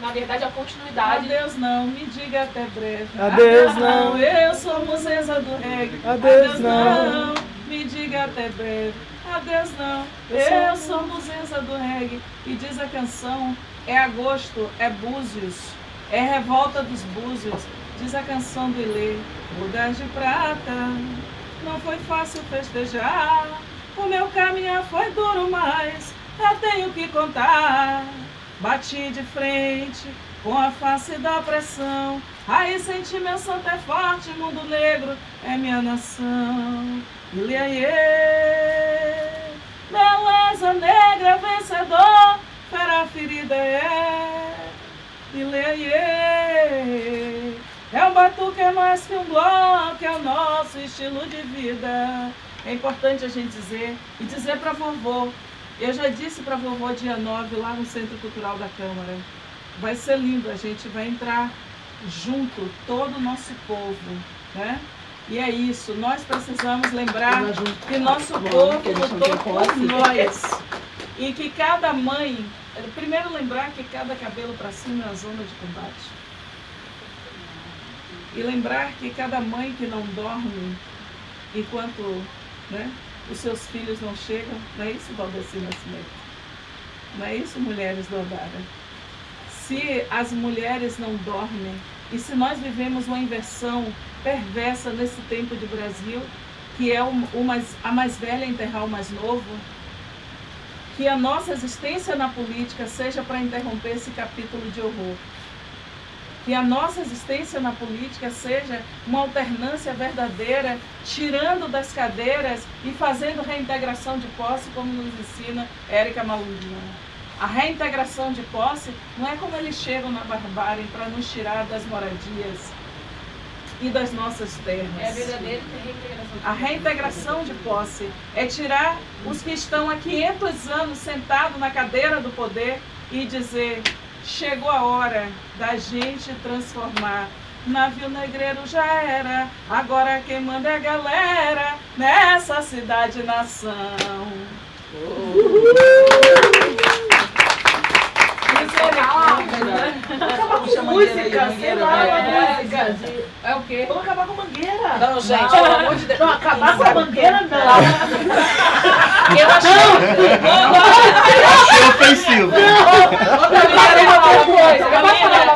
Na verdade, a continuidade. Adeus não, me diga até breve. Adeus não. Eu sou museza do reggae. Adeus não. Me diga até breve. Adeus não. Eu sou museza do reggae. E diz a canção, é agosto, é Búzios, é revolta dos Búzios. Diz a canção do Ilê, bodas de prata. Não foi fácil festejar. O meu caminhar foi duro, mas eu tenho que contar. Bati de frente com a face da pressão. Aí senti meu santo é forte, mundo negro é minha nação. Ilê, beleza negra, vencedor, fera ferida é. Ilê, é um batuque, é mais que um bloco, é o nosso estilo de vida. É importante a gente dizer, e dizer para vovô. Eu já disse para vovô dia 9 lá no Centro Cultural da Câmara. Vai ser lindo, a gente vai entrar junto, todo o nosso povo, né? E é isso, nós precisamos lembrar que nosso povo lutou por nós. E que cada mãe, primeiro lembrar que cada cabelo para cima é a zona de combate. E lembrar que cada mãe que não dorme enquanto, né, os seus filhos não chegam, não é isso, Valdeci Nascimento? Não é isso, mulheres do Odara? Se as mulheres não dormem, e se nós vivemos uma inversão perversa nesse tempo de Brasil, que é a mais velha enterrar o mais novo, que a nossa existência na política seja para interromper esse capítulo de horror. Que a nossa existência na política seja uma alternância verdadeira, tirando das cadeiras e fazendo reintegração de posse, como nos ensina Érica Malunguinho. A reintegração de posse não é como eles chegam na barbárie para nos tirar das moradias e das nossas terras. É a verdadeira reintegração de posse. A reintegração de posse é tirar os que estão há 500 anos sentados na cadeira do poder e dizer: chegou a hora da gente transformar. Navio negreiro já era, agora quem manda é a galera nessa cidade-nação. Acabar com música, sei lá, música. É o quê? Vamos acabar com mangueira. Não, gente, pelo amor de Deus. Não, acabar com a mangueira não. Eu achei. Achei ofensivo.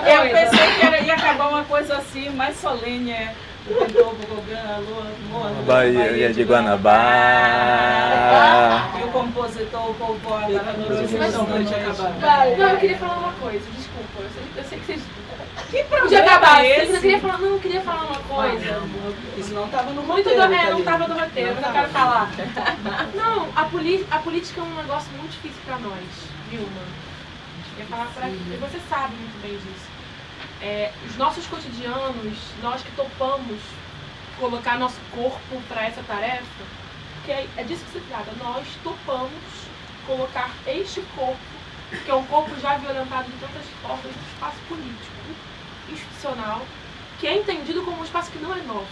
Eu pensei que ia acabar uma coisa assim, mais solene. O cantor Bogogã, Bahia de Guanabara. E o compositor Popó Não, eu queria falar uma coisa, desculpa. Eu sei que vocês. Que Podia problema acabar. é esse? Eu queria falar uma coisa. Isso não tava no Muito roteiro. não tava no roteiro, mas eu quero falar. Não, a política é um negócio muito difícil pra nós, Vilma. Eu ia falar pra. E você sabe muito bem disso. Os nossos cotidianos, nós que topamos colocar nosso corpo para essa tarefa, que é disso que se trata, nós topamos colocar este corpo, que é um corpo já violentado de tantas formas, no espaço político, institucional, que é entendido como um espaço que não é nosso.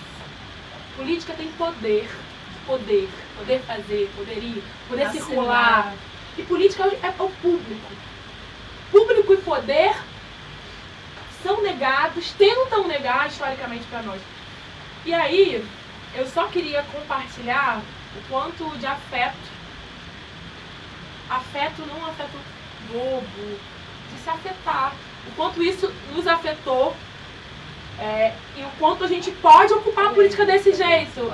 Política tem poder fazer, poder ir, poder circular. E política é o público. Público e poder são negados, tentam negar historicamente para nós. E aí, eu só queria compartilhar o quanto de afeto não um afeto bobo, de se afetar, o quanto isso nos afetou e o quanto a gente pode ocupar a política desse jeito.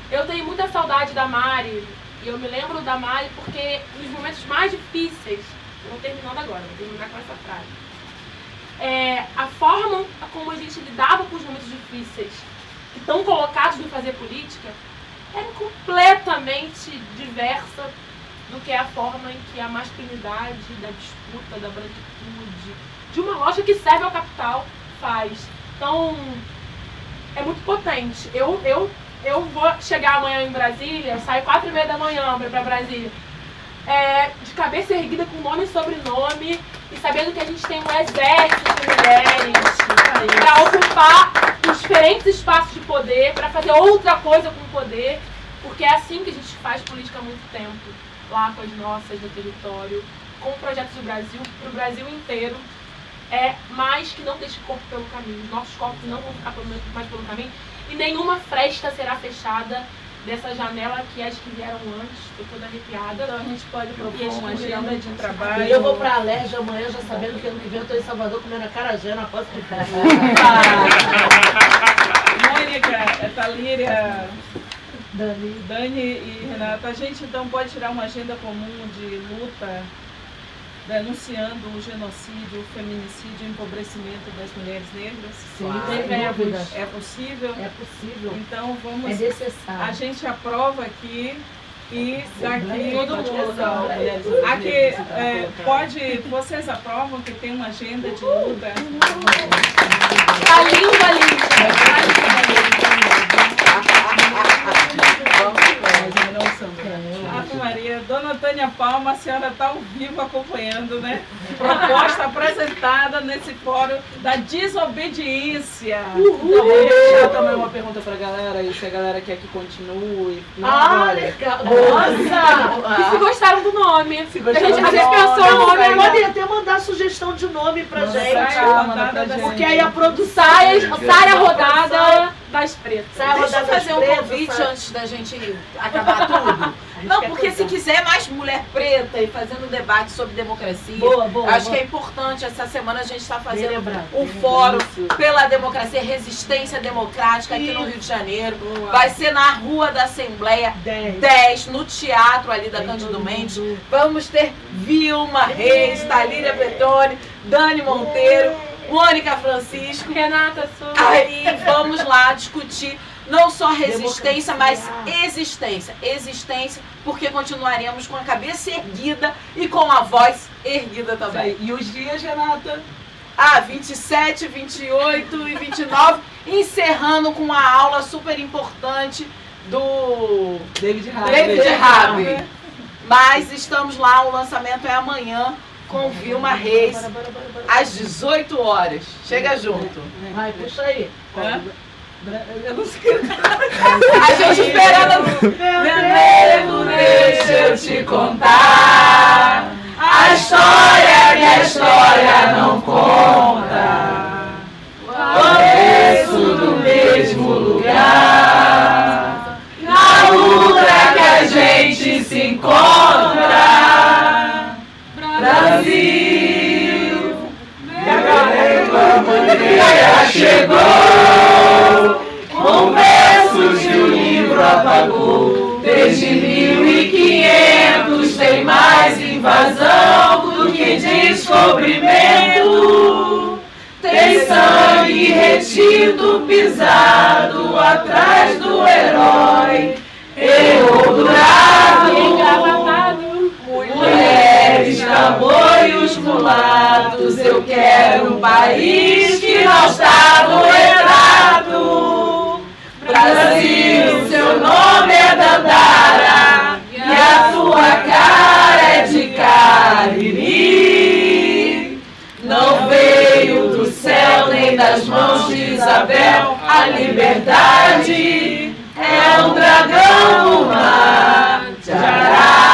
Eu tenho muita saudade da Mari, e eu me lembro da Mari porque nos momentos mais difíceis, eu vou terminando agora, vou terminar com essa frase. A forma como a gente lidava com os momentos difíceis que estão colocados no fazer política era completamente diversa do que é a forma em que a masculinidade, da disputa, da branquitude, de uma lógica que serve ao capital, faz. Então, é muito potente. Eu vou chegar amanhã em Brasília, eu saio 4h30 da manhã para Brasília, de cabeça erguida com nome e sobrenome, e sabendo que a gente tem um exército de mulheres para ocupar os diferentes espaços de poder, para fazer outra coisa com o poder, porque é assim que a gente faz política há muito tempo, lá com as nossas, no território, com projetos do Brasil, para o Brasil inteiro, mas que não deixe corpo pelo caminho. Os nossos corpos não vão ficar mais pelo caminho, e nenhuma fresta será fechada dessa janela que as que vieram antes. Estou toda arrepiada. Então a gente pode propor uma agenda de trabalho. E eu vou pra Alerj amanhã, já sabendo que ano que vem eu estou em Salvador comendo acarajé na posse de festa. Mônica, Talíria, Dani e Renata, a gente então pode tirar uma agenda comum de luta denunciando o genocídio, o feminicídio e o empobrecimento das mulheres negras? Sim, tem dúvida. É possível? É possível. Então vamos. É necessário. A gente aprova aqui e daqui. Todo mundo. Aqui vocês aprovam que tem uma agenda de luta? Tá linda, linda. Ave Maria, Dona Tânia Palma, a senhora está ao vivo acompanhando, né? Proposta apresentada nesse fórum da desobediência. Então, vou deixar também uma pergunta pra galera, e se a galera quer que continue. Legal. Nossa! E se gostaram do nome? Se gostaram A gente do pensou no nome. Podem até mandar sugestão de nome pra gente. Porque aí a produção. Saia rodada das pretas. Deixa eu fazer um convite antes da gente acabar tudo. Não, porque se quiser mais mulher preta e fazendo debate sobre democracia, acho que é importante. Essa semana a gente está fazendo um fórum pela democracia, resistência democrática aqui no Rio de Janeiro. Vai ser na Rua da Assembleia 10, no teatro ali da Cândido Mendes. Vamos ter Vilma Reis, Talíria Petone, Dani Monteiro, Mônica Francisco, Renata Souza. Aí vamos lá discutir não só resistência, mas existência. Existência, porque continuaremos com a cabeça erguida e com a voz erguida também. E os dias, Renata? 27, 28 e 29, encerrando com uma aula super importante do David Harvey. Mas estamos lá, o lançamento é amanhã, com Vilma Reis, às 18 horas. Chega junto. Vai, puxa aí. Eu não sei. A gente esperando. Meu nego, deixa eu te contar a história que a história não conta. Começo do mesmo lugar, na luta que a gente se encontra. contra Brasil. Minha bandeira chegou, com versos que o livro apagou. Desde 1500 tem mais invasão do que descobrimento. Tem sangue retido, pisado atrás do herói. Emoldurado, mulheres, tamoios, mulatos. Eu quero um país que não está no retrato. Brasil, seu nome é Dandara e a tua cara é de Cariri. Não veio do céu nem das mãos de Isabel. A liberdade é um dragão no mar de Aracaxi.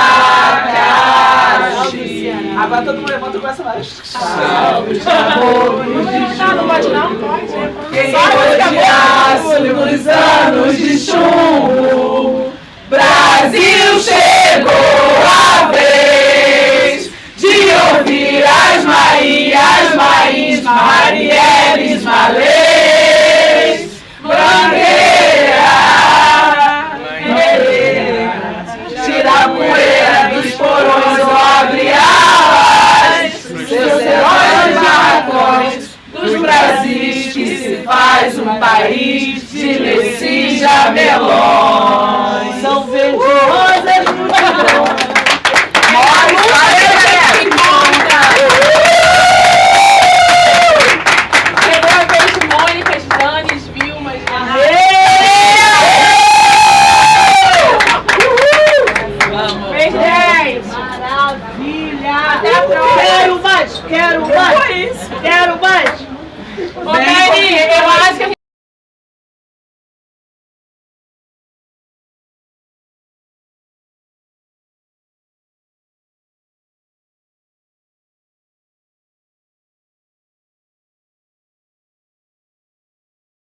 Agora todo mundo levanta e começa vários. Salve os caboclos de Não pode não? Pode. quem foi de aço nos anos de chumbo. Brasil, chegou a vez de ouvir as Marias, Maís, Marielles, Malês. Bandeira, tira a poeira dos porões ou abre alas. Seus heróis marcões dos Brasis que se faz um país de Messi Jamelões. São verdes.